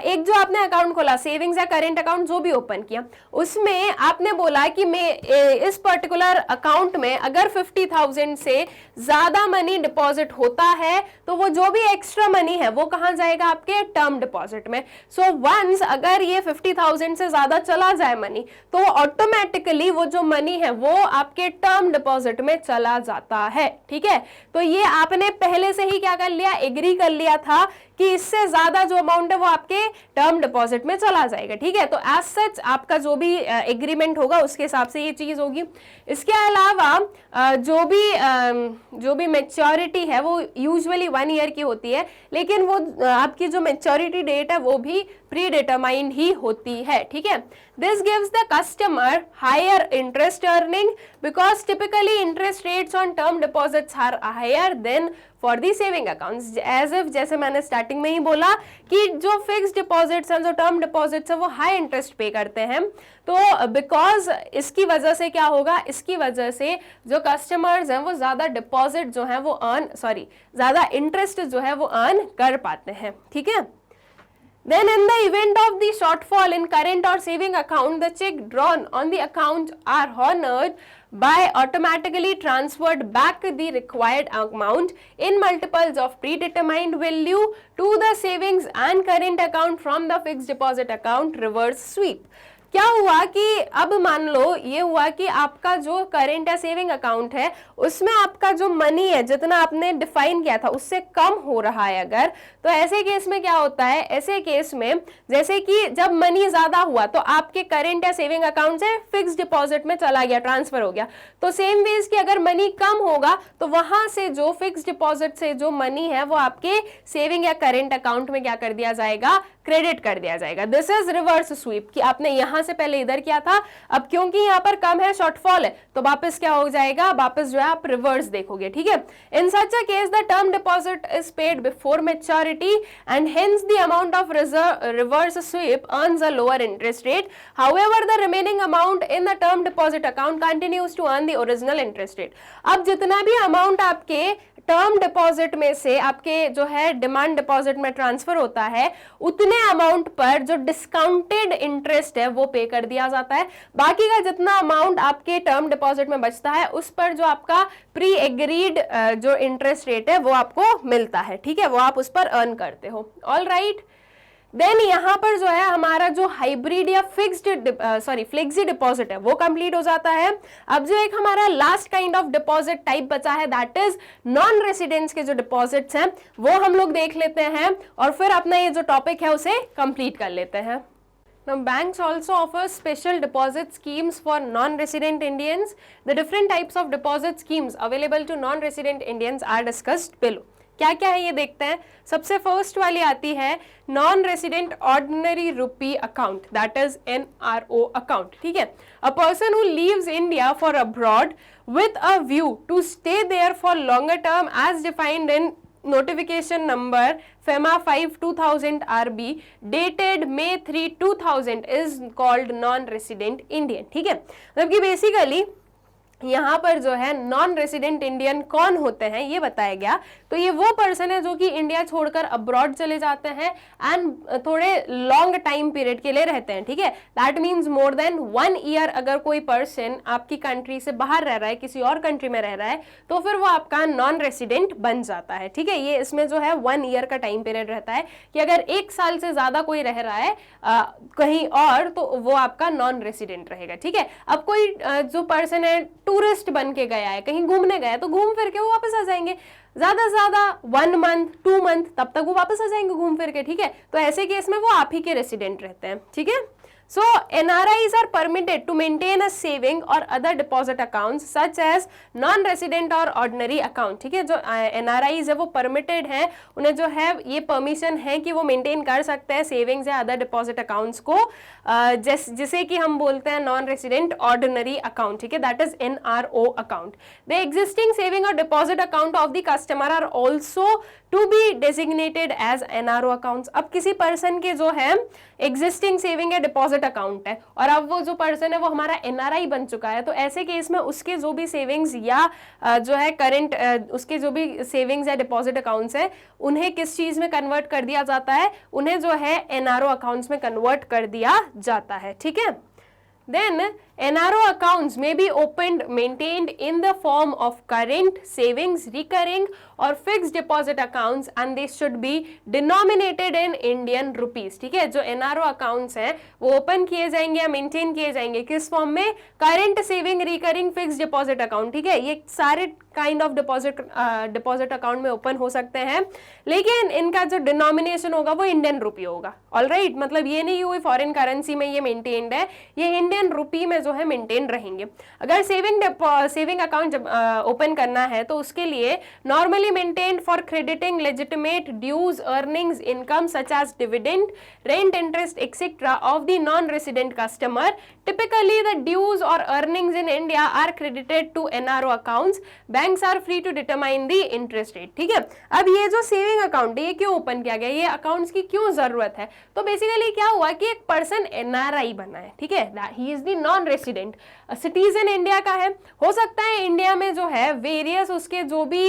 एक जो आपने अकाउंट खोला, सेविंग्स या करेंट अकाउंट जो भी ओपन किया, उसमें आपने बोला कि मैं इस पर्टिकुलर अकाउंट में अगर 50,000 से ज्यादा मनी डिपॉजिट होता है तो वो जो भी एक्स्ट्रा मनी है वो कहां जाएगा, आपके टर्म डिपॉजिट में। सो वंस अगर ये 50,000 से ज्यादा चला जाए मनी तो ऑटोमेटिकली वो जो मनी है वो आपके टर्म डिपॉजिट में चला जाता है, ठीक है। तो ये आपने पहले से ही क्या कर लिया, एग्री कर लिया था कि इससे ज्यादा जो अमाउंट है वो आपके टर्म डिपॉजिट में चला जाएगा, ठीक है। तो एज सच आपका जो भी एग्रीमेंट होगा उसके हिसाब से ये चीज होगी। इसके अलावा जो भी मैच्योरिटी है वो यूजुअली 1 ईयर की होती है, लेकिन वो आपकी जो मैच्योरिटी डेट है वो भी प्री डिटरमाइंड ही होती है, ठीक है। This gives the customer higher interest earning because typically interest rates on term deposits are higher than for the saving accounts. As if जैसे मैंने स्टार्टिंग में ही बोला कि जो फिक्स डिपॉजिट्स हैं, जो टर्म डिपॉजिट्स हैं, वो हाई इंटरेस्ट पे करते हैं। तो बिकॉज इसकी वजह से क्या होगा, इसकी वजह से जो कस्टमर्स हैं वो ज्यादा डिपॉजिट जो है वो ज्यादा इंटरेस्ट जो है वो अर्न कर पाते हैं, ठीक है। Then in the event of the shortfall in current or saving account, the check drawn on the account are honored by automatically transferred back the required amount in multiples of predetermined value to the savings and current account from the fixed deposit account reverse sweep. क्या हुआ कि अब मान लो ये हुआ कि आपका जो करेंट या सेविंग अकाउंट है उसमें आपका जो मनी है जितना आपने डिफाइन किया था उससे कम हो रहा है अगर, तो ऐसे केस में क्या होता है, ऐसे केस में जैसे कि जब मनी ज्यादा हुआ तो आपके करेंट या सेविंग अकाउंट से फिक्स डिपॉजिट में चला गया, ट्रांसफर हो गया। तो सेम वेज कि अगर मनी कम होगा तो वहां से जो फिक्स डिपॉजिट से जो मनी है वो आपके सेविंग या करेंट अकाउंट में क्या कर दिया जाएगा, क्रेडिट कर दिया जाएगा। दिस इज रिवर्स स्वीप, कि आपने यहां से पहले इधर किया था, अब क्योंकि यहां पर कम है, शॉर्टफॉल है, तो वापस क्या हो जाएगा, वापस जो है आप रिवर्स देखोगे, ठीक है। In such a case the term deposit is paid before maturity and hence the amount of reverse sweep earns a lower interest rate, however the remaining amount in the term deposit account continues to earn the original interest rate. अब जितना भी amount आपके term deposit में से आपके जो है demand deposit में ट्रांसफर होता है, उतने अमाउंट पर जो डिस्काउंटेड इंटरेस्ट है वो पे कर दिया जाता है। बाकी का जितना अमाउंट आपके टर्म डिपॉजिट में बचता है उस पर जो आपका प्री एग्रीड जो इंटरेस्ट रेट है वो आपको मिलता है, ठीक है, वो आप उस पर अर्न करते हो। ऑल राइट, देन यहां पर जो है हमारा जो हाइब्रिड या फ्लेक्सी डिपॉजिट है वो कंप्लीट हो जाता है। अब जो एक हमारा last kind of deposit type बचा है, दैट इज नॉन रेसिडेंट्स के जो डिपॉजिट्स हैं वो हम लोग देख लेते हैं और फिर अपना ये जो टॉपिक है उसे कंप्लीट कर लेते हैं। Now, banks also offer special deposit schemes for non-resident Indians. The different types of deposit schemes available to non-resident Indians are discussed below. क्या क्या है ये देखते हैं। सबसे फर्स्ट वाली आती है non resident ordinary rupee account, that is NRO account, ठीक है। A person who leaves India for abroad with a view to stay there for longer term as defined in notification number FEMA 5/2000 RB dated May 3, 2000 is called non-resident Indian, ठीक है। मतलब कि basically यहाँ पर जो है नॉन रेसिडेंट इंडियन कौन होते हैं ये बताया गया। तो ये वो पर्सन है जो कि इंडिया छोड़कर अब्रॉड चले जाते हैं एंड थोड़े लॉन्ग टाइम पीरियड के लिए रहते हैं, ठीक है। That means more than 1 year अगर कोई पर्सन आपकी कंट्री से बाहर रह रहा है, किसी और कंट्री में रह रहा है, तो फिर वो आपका नॉन रेसिडेंट बन जाता है, ठीक है। ये इसमें जो है 1 ईयर का टाइम पीरियड रहता है कि अगर 1 साल से ज्यादा कोई रह रहा है कहीं और तो वो आपका नॉन रेसिडेंट रहेगा, ठीक है। अब कोई जो पर्सन है टूरिस्ट बन के गया है, कहीं घूमने गया है, तो घूम फिर के वो वापस आ जाएंगे, ज्यादा से ज्यादा 1 मंथ 2 मंथ, तब तक वो वापस आ जाएंगे घूम फिर के, ठीक है। तो ऐसे केस में वो आप ही के रेसिडेंट रहते हैं, ठीक है। So NRIs are permitted to maintain a saving or other deposit accounts such as non-resident और ordinary account, ठीक है। जो NRIs है वो permitted है, उन्हें जो है ये permission है कि वो maintain कर सकते हैं savings या other deposit accounts को, जिसे कि हम बोलते हैं non-resident ordinary account, ठीक है, that is NRO account. The existing saving or deposit account of the customer are also to be designated as NRO accounts. अब किसी पर्सन के जो है एग्जिस्टिंग सेविंग या डिपॉजिट अकाउंट है और अब वो जो पर्सन है वो हमारा NRI बन चुका है, तो ऐसे केस में उसके जो भी सेविंग्स या जो है करंट उसके जो भी सेविंग्स या डिपॉजिट अकाउंट्स है उन्हें किस चीज में कन्वर्ट कर दिया जाता है, उन्हें जो है NRO अकाउंट्स में कन्वर्ट कर दिया जाता है, ठीक है। Then NRO accounts may be opened, maintained in the form of current, savings, recurring or fixed deposit accounts and they should be denominated in Indian rupees, ठीक है। जो NRO accounts हैं वो ओपन किए जाएंगे या मेंटेन किए जाएंगे किस फॉर्म में, current, saving, recurring, fixed deposit account, ठीक है। ये सारे काइंड ऑफ डिपॉजिट अकाउंट में ओपन हो सकते हैं, लेकिन इनका जो डिनोमिनेशन होगा वो इंडियन रुपी होगा। ऑलराइट, मतलब ये नहीं हुई फॉरेन करेंसी में ये मेंटेन्ड है, ये इंडियन रुपी में जो है मेंटेन रहेंगे। अगर सेविंग अकाउंट जब ओपन करना है तो उसके लिए normally maintained for crediting legitimate dues, earnings, income such as dividend, rent, interest et cetera of the non resident customer. Typically the dues और earnings in India are credited to NRO accounts. Banks are free to determine the interest rate, ठीक है। अब ये जो saving account है ये क्यों open किया गया, ये अकाउंट्स की क्यों जरूरत है, तो बेसिकली क्या हुआ कि एक पर्सन NRI बना है, ठीक है, he is the non resident, citizen India का है। हो सकता है इंडिया में जो है वेरियस उसके जो भी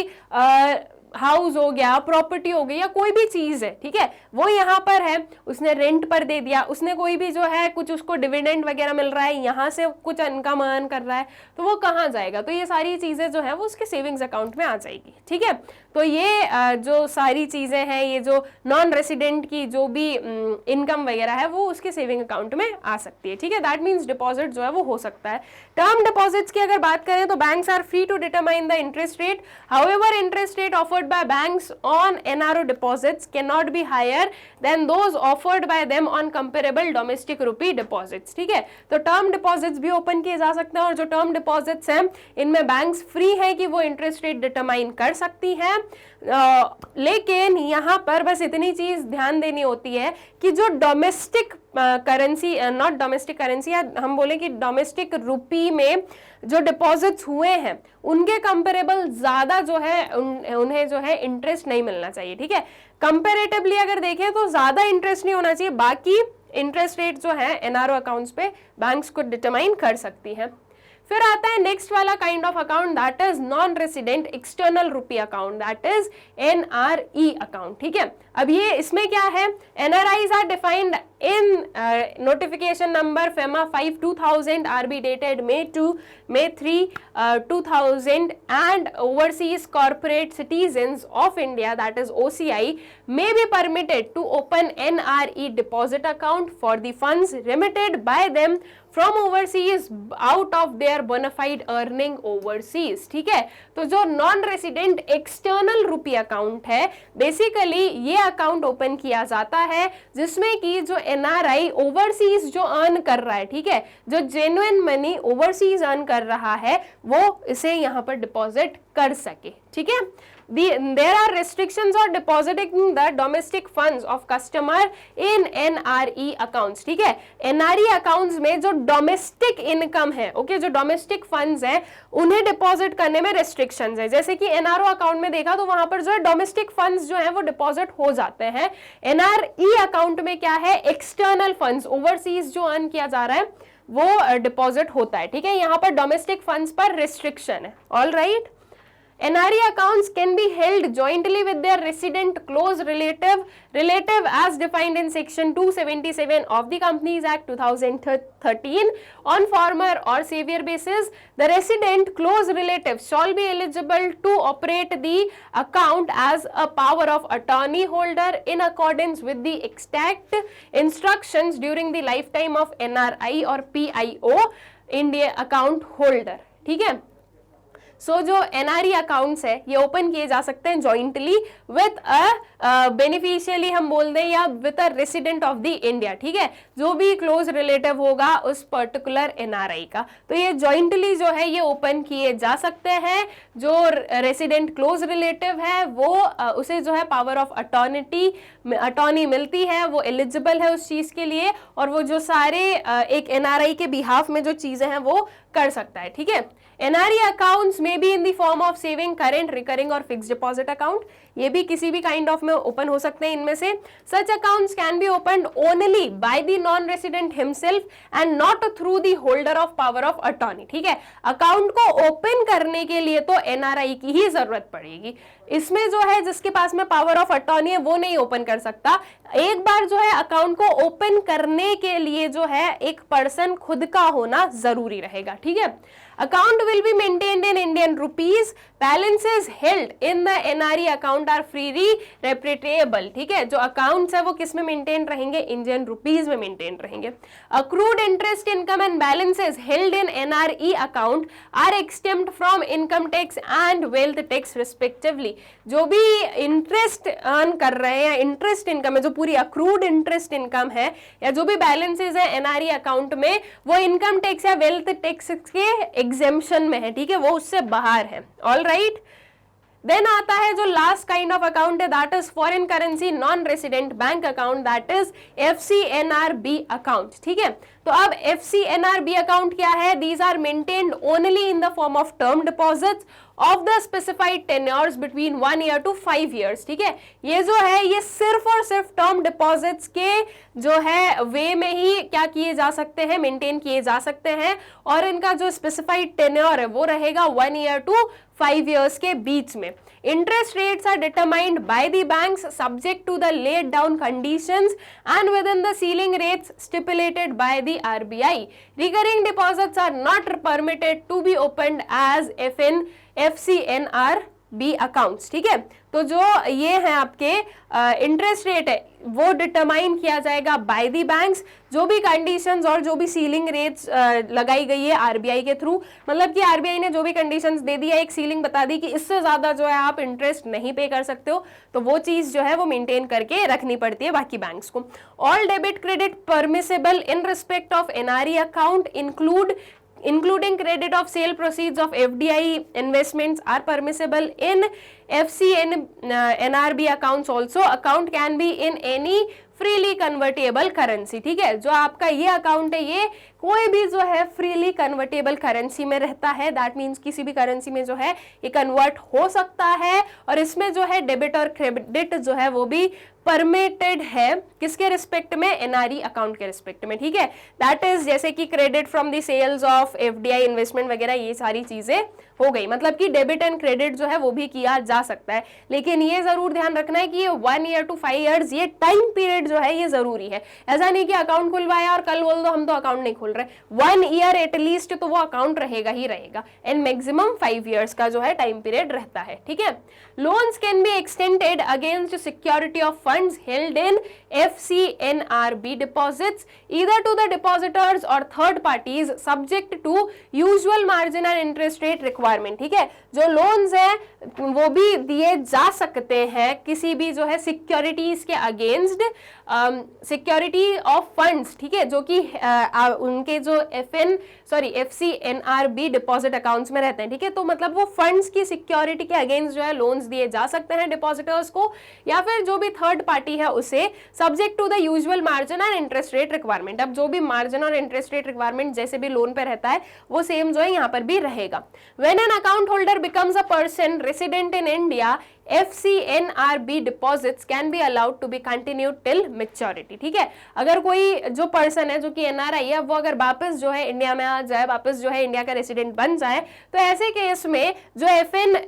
हाउस हो गया, प्रॉपर्टी हो गई या कोई भी चीज है, ठीक है, वो यहाँ पर है, उसने रेंट पर दे दिया, उसने कोई भी जो है कुछ उसको डिविडेंड वगैरह मिल रहा है, यहाँ से कुछ इनकम अर्न कर रहा है, तो वो कहाँ जाएगा, तो ये सारी चीजें जो है वो उसके सेविंग्स अकाउंट में आ जाएगी, ठीक है। तो ये जो सारी चीजें हैं, ये जो नॉन रेसिडेंट की जो भी इनकम वगैरह है वो उसके सेविंग अकाउंट में आ सकती है, ठीक है। दैट मीन्स डिपॉजिट जो है वो हो सकता है। टर्म डिपॉजिट्स की अगर बात करें तो banks are free to determine the interest rate, however interest rate offered offered by banks on NRO deposits cannot be higher than those offered by them on comparable domestic rupee deposits. ठीक है, तो term deposits भी open किए जा सकते हैं, और जो टर्म डिपॉजिट्स हैं इनमें बैंक्स फ्री है कि वो इंटरेस्ट रेट डिटरमाइन कर सकती हैं। लेकिन यहाँ पर बस इतनी चीज ध्यान देनी होती है कि जो domestic currency, not domestic currency, या हम बोले कि डोमेस्टिक रुपी में जो डिपॉजिट्स हुए हैं उनके कंपेरेबल ज्यादा जो है उन्हें जो है इंटरेस्ट नहीं मिलना चाहिए। ठीक है, कंपेरेटिवली अगर देखें तो ज्यादा इंटरेस्ट नहीं होना चाहिए, बाकी इंटरेस्ट रेट जो है एनआरओ अकाउंट्स पे बैंक्स को डिटरमाइन कर सकती हैं। फिर आता है नेक्स्ट वाला kind of account, that is non resident external rupee account, that is NRE account. ठीक है, अब ये इसमें क्या है, NRIs are defined in notification number FEMA 5/2000 RB dated May 3, 2000, and overseas corporate citizens of India, that is OCI, may be permitted to open NRE deposit account for the funds remitted by them from overseas out of their bona fide earning overseas। ठीक है, तो जो non resident external rupee account है, basically ये account open किया जाता है जिसमें कि जो एनआरआई ओवरसीज जो अर्न कर रहा है, ठीक है, जो जेन्युइन मनी ओवरसीज अर्न कर रहा है, वो इसे यहाँ पर डिपॉजिट कर सके। ठीक है, there are restrictions on depositing the domestic funds of customer in NRE accounts। ठीक है, NRE accounts में जो डोमेस्टिक इनकम है, ओके, जो डोमेस्टिक फंड्स हैं उन्हें डिपॉजिट करने में रेस्ट्रिक्शंस है। जैसे कि एनआरओ अकाउंट में देखा तो वहां पर जो है डोमेस्टिक फंड्स जो है वो डिपॉजिट हो जाते हैं। एनआरई अकाउंट में क्या है, एक्सटर्नल फंड्स ओवरसीज जो अर्न किया जा रहा है वो डिपॉजिट होता है। ठीक है, यहाँ पर डोमेस्टिक फंड्स पर रिस्ट्रिक्शन है। All right, NRE accounts can be held jointly with their resident close relative as defined in section 277 of the Companies Act 2013 on former or savior basis. The resident close relative shall be eligible to operate the account as a power of attorney holder in accordance with the extant instructions during the lifetime of NRI or PIO India account holder। ठीक है, सो जो NRE accounts है ये open किए जा सकते हैं jointly with a beneficially हम बोल दें, या with a resident of the India. ठीक है, जो भी क्लोज रिलेटिव होगा उस पर्टिकुलर एनआरआई का, तो ये जॉइंटली जो है ये ओपन किए जा सकते हैं। जो रेसिडेंट क्लोज रिलेटिव है वो उसे जो है पावर ऑफ अटॉर्नी मिलती है, वो एलिजिबल है उस चीज के लिए, और वो जो सारे एक एनआरआई के बिहाफ में जो चीजें हैं वो कर सकता है। ठीक है, NRE accounts may be in the form of saving, current, recurring और fixed deposit account। ये भी किसी भी काइंड ऑफ में ओपन हो सकते हैं इनमें से। Such accounts can be opened only by the non-resident himself and not through the holder of power of attorney। ठीक है, अकाउंट को ओपन करने के लिए तो NRI की ही जरूरत पड़ेगी। इसमें जो है जिसके पास में पावर ऑफ अटॉर्नी है वो नहीं ओपन कर सकता। एक बार जो है अकाउंट को ओपन करने के लिए जो है एक पर्सन खुद का होना जरूरी रहेगा। ठीक है, account will be maintained in Indian rupees, balances held in the NRE account are freely repatriable. ठीक है, जो अकाउंट्स है वो किस में मेंटेन रहेंगे, इंडियन रुपीज में मेंटेन रहेंगे। Accrued interest income and balances held in NRE account are exempt from income tax and wealth tax respectively. जो भी इंटरेस्ट अर्न कर रहे हैं या इंटरेस्ट इनकम है, जो पूरी अक्रूड इंटरेस्ट इनकम है या जो भी बैलेंसेस है एनआरई अकाउंट में, वो इनकम टैक्स या वेल्थ टैक्स के एग्जेम्पशन में है। ठीक है, वो उससे बाहर है। ऑल राइट, देन आता है जो लास्ट काइंड ऑफ अकाउंट है, that is foreign currency non resident bank account, that is FCNRB account. ठीक है, तो अब FCNRB अकाउंट क्या है, these are maintained only in the form of term deposits of the specified tenures between 1 year to 5 years। ठीक है, ये जो है ये सिर्फ और सिर्फ टर्म डिपॉजिट्स के जो है वे में ही क्या किए जा सकते हैं, मेंटेन किए जा सकते हैं, और इनका जो स्पेसिफाइड टेन्योर है वो रहेगा 1 year to 5 years के बीच में। Interest rates are determined by the banks subject to the laid down conditions and within the ceiling rates stipulated by the RBI. Recurring deposits are not permitted to be opened as FCNR B accounts, ठीक है। तो जो ये है आपके interest rate है वो determine किया जाएगा बाय दी बैंक्स, जो भी कंडीशंस और जो भी सीलिंग रेट्स लगाई गई है आरबीआई के थ्रू, मतलब कि आरबीआई ने जो भी कंडीशंस दे दी है, एक सीलिंग बता दी कि इससे ज्यादा जो है आप इंटरेस्ट नहीं पे कर सकते हो, तो वो चीज जो है वो मेंटेन करके रखनी पड़ती है बाकी बैंक्स को। All debit credit permissible in respect of NRE account including credit of sale proceeds of FDI investments are permissible in FCN NRB accounts also. Account can be in any freely convertible currency, ठीक है। जो आपका ये account है ये कोई भी जो है फ्रीली कन्वर्टेबल करेंसी में रहता है, दैट मीन्स किसी भी करेंसी में जो है ये कन्वर्ट हो सकता है, और इसमें जो है डेबिट और क्रेडिट जो है वो भी परमिटेड है, किसके रिस्पेक्ट में, एनआरई अकाउंट के रिस्पेक्ट में, ठीक है। दैट इज जैसे कि credit from the sales of FDI investment वगैरह, ये सारी चीजें हो गई, मतलब कि डेबिट एंड क्रेडिट जो है वो भी किया जा सकता है। लेकिन ये जरूर ध्यान रखना है कि ये 1 ईयर to 5 years ये टाइम पीरियड जो है ये जरूरी है। ऐसा नहीं कि अकाउंट खुलवाया और कल बोल दो हम तो अकाउंट नहीं खोल रहे, 1 ईयर एटलीस्ट तो वो अकाउंट रहेगा ही रहेगा, एंड मैक्सिमम 5 years का जो है टाइम पीरियड रहता है, ठीक है। Loans can be extended against security of funds held in FCNRB deposits either to the depositors or third parties subject to usual marginal interest rate requirement, ठीक है। जो लोन्स है वो भी दिए जा सकते हैं किसी भी जो है सिक्योरिटीज के अगेंस्ट, सिक्योरिटी ऑफ फंड्स, ठीक है, जो कि उनके जो FCNRB डिपॉजिट अकाउंट्स में रहते हैं, ठीक है। तो मतलब वो फंड्स की सिक्योरिटी के अगेंस्ट जो है लोन्स दिए जा सकते हैं डिपॉजिटर्स को, या फिर जो भी थर्ड पार्टी है उसे, subject to the usual margin and interest rate requirement. अब जो भी मार्जिन और इंटरेस्ट रेट रिक्वायरमेंट जैसे भी लोन पे रहता है वो सेम जो है यहाँ पर भी रहेगा। When an account holder becomes a person resident in India, FCNRB deposits can be allowed to be continued till maturity, ठीक है। अगर कोई जो पर्सन है जो कि NRI है वो अगर वापस जो है इंडिया में आ जाए, वापस जो है इंडिया का रेसिडेंट बन जाए, तो ऐसे केस में जो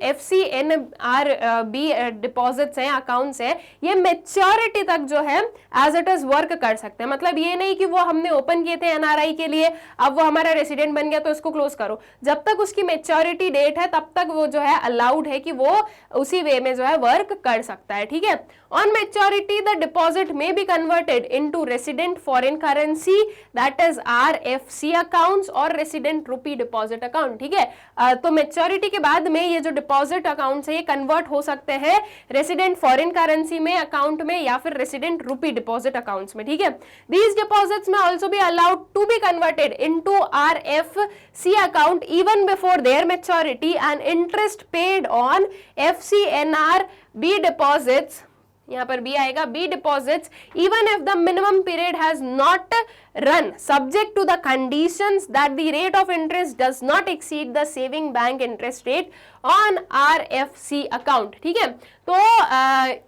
FCNRB डिपॉजिट्स हैं, अकाउंट्स हैं, ये मेच्योरिटी तक जो है एज इट इज वर्क कर सकते हैं। मतलब ये नहीं कि वो हमने ओपन किए थे NRI के लिए, अब वो हमारा रेसिडेंट बन गया तो इसको क्लोज करो, जब तक उसकी मेच्योरिटी डेट है तब तक वो जो है अलाउड है कि वो उसी वे में जो है वर्क कर सकता है, ठीक है। ऑन मैच्योरिटी द डिपॉजिट में B converted into resident foreign currency, that is RFC accounts और रेसिडेंट रुपी डिपॉजिट अकाउंट, ठीक है। तो मैच्योरिटी के बाद में ये जो डिपॉजिट अकाउंट्स है ये कन्वर्ट हो सकते हैं रेसिडेंट फॉरेन करेंसी में अकाउंट में या फिर रेसिडेंट रुपी डिपॉजिट अकाउंट्स में, ठीक है। दीज डिपॉजिट्स में also be allowed to be converted into RFC account even before their maturity and interest paid on FCNRB deposits, यहाँ पर बी आएगा, B deposits even if the minimum period has not run subject to the conditions that the rate of interest does not exceed the saving bank interest rate on RFC account, ठीक है। तो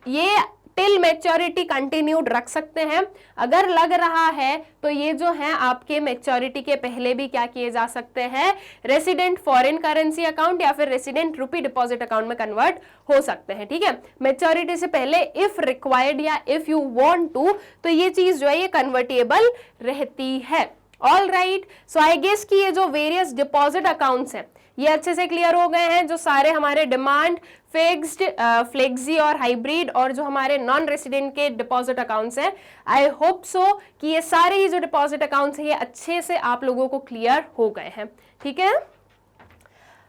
ये till maturity continued रख सकते हैं। अगर लग रहा है तो ये जो है आपके मैच्योरिटी के पहले भी क्या किए जा सकते हैं, रेसिडेंट फॉरेन करेंसी अकाउंट या फिर रेसिडेंट रुपी डिपॉजिट अकाउंट में कन्वर्ट हो सकते हैं, ठीक है। मैच्योरिटी से पहले इफ रिक्वायर्ड या इफ यू वांट टू, तो ये चीज जो है ये कन्वर्टेबल रहती है। All right, so I guess कि ये जो वेरियस डिपॉजिट अकाउंट्स हैं ये अच्छे से क्लियर हो गए हैं। जो सारे हमारे डिमांड, फिक्स्ड, फ्लेक्सी और हाइब्रिड और जो हमारे नॉन रेसिडेंट के डिपॉजिट अकाउंट्स हैं, आई होप सो कि ये सारे ही जो डिपॉजिट अकाउंट्स हैं ये अच्छे से आप लोगों को क्लियर हो गए हैं, ठीक है।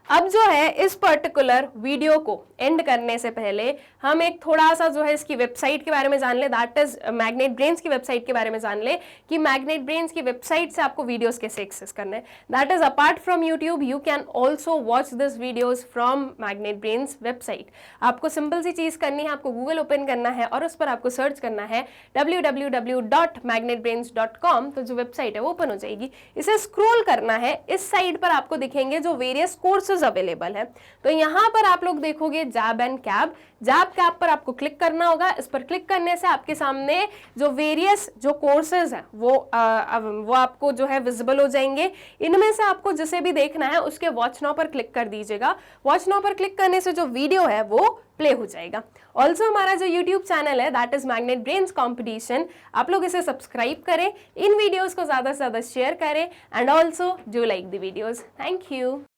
अब जो है इस पर्टिकुलर वीडियो को एंड करने से पहले हम एक थोड़ा सा जो है इसकी वेबसाइट के बारे में जान ले, दैट इज मैग्नेट ब्रेन्स की वेबसाइट के बारे में जान ले कि मैग्नेट ब्रेन्स की वेबसाइट से आपको वीडियोस कैसे एक्सेस करने हैं। That is apart from YouTube you can also watch this videos from magnet brains website. आपको सिंपल सी चीज करनी है, आपको गूगल ओपन करना है और उस पर आपको सर्च करना है www.magnetbrains.com, तो जो वेबसाइट है वो ओपन हो जाएगी। इसे स्क्रॉल करना है, इस साइड पर आपको दिखेंगे जो वेरियस कोर्सेज अवेलेबल है। तो यहाँ पर आप लोग देखोगे जैब एंड कैब, जैब कैब पर आपको क्लिक करना होगा। इस पर क्लिक करने से आपके सामने जो वेरियस जो कोर्सेज हैं वो आपको जो है विजिबल हो जाएंगे। इनमें से आपको जिसे भी देखना है उसके वॉच नाउ पर क्लिक कर दीजिएगा। वॉच नाउ पर क्लिक करने से जो वीडियो है वो प्ले हो जाएगा। ऑल्सो हमारा जो यूट्यूब चैनल है that is magnet brains competition, आप लोग इसे सब्सक्राइब करें, इन वीडियोस को ज्यादा से ज्यादा शेयर करें and also do like the videos. Thank you.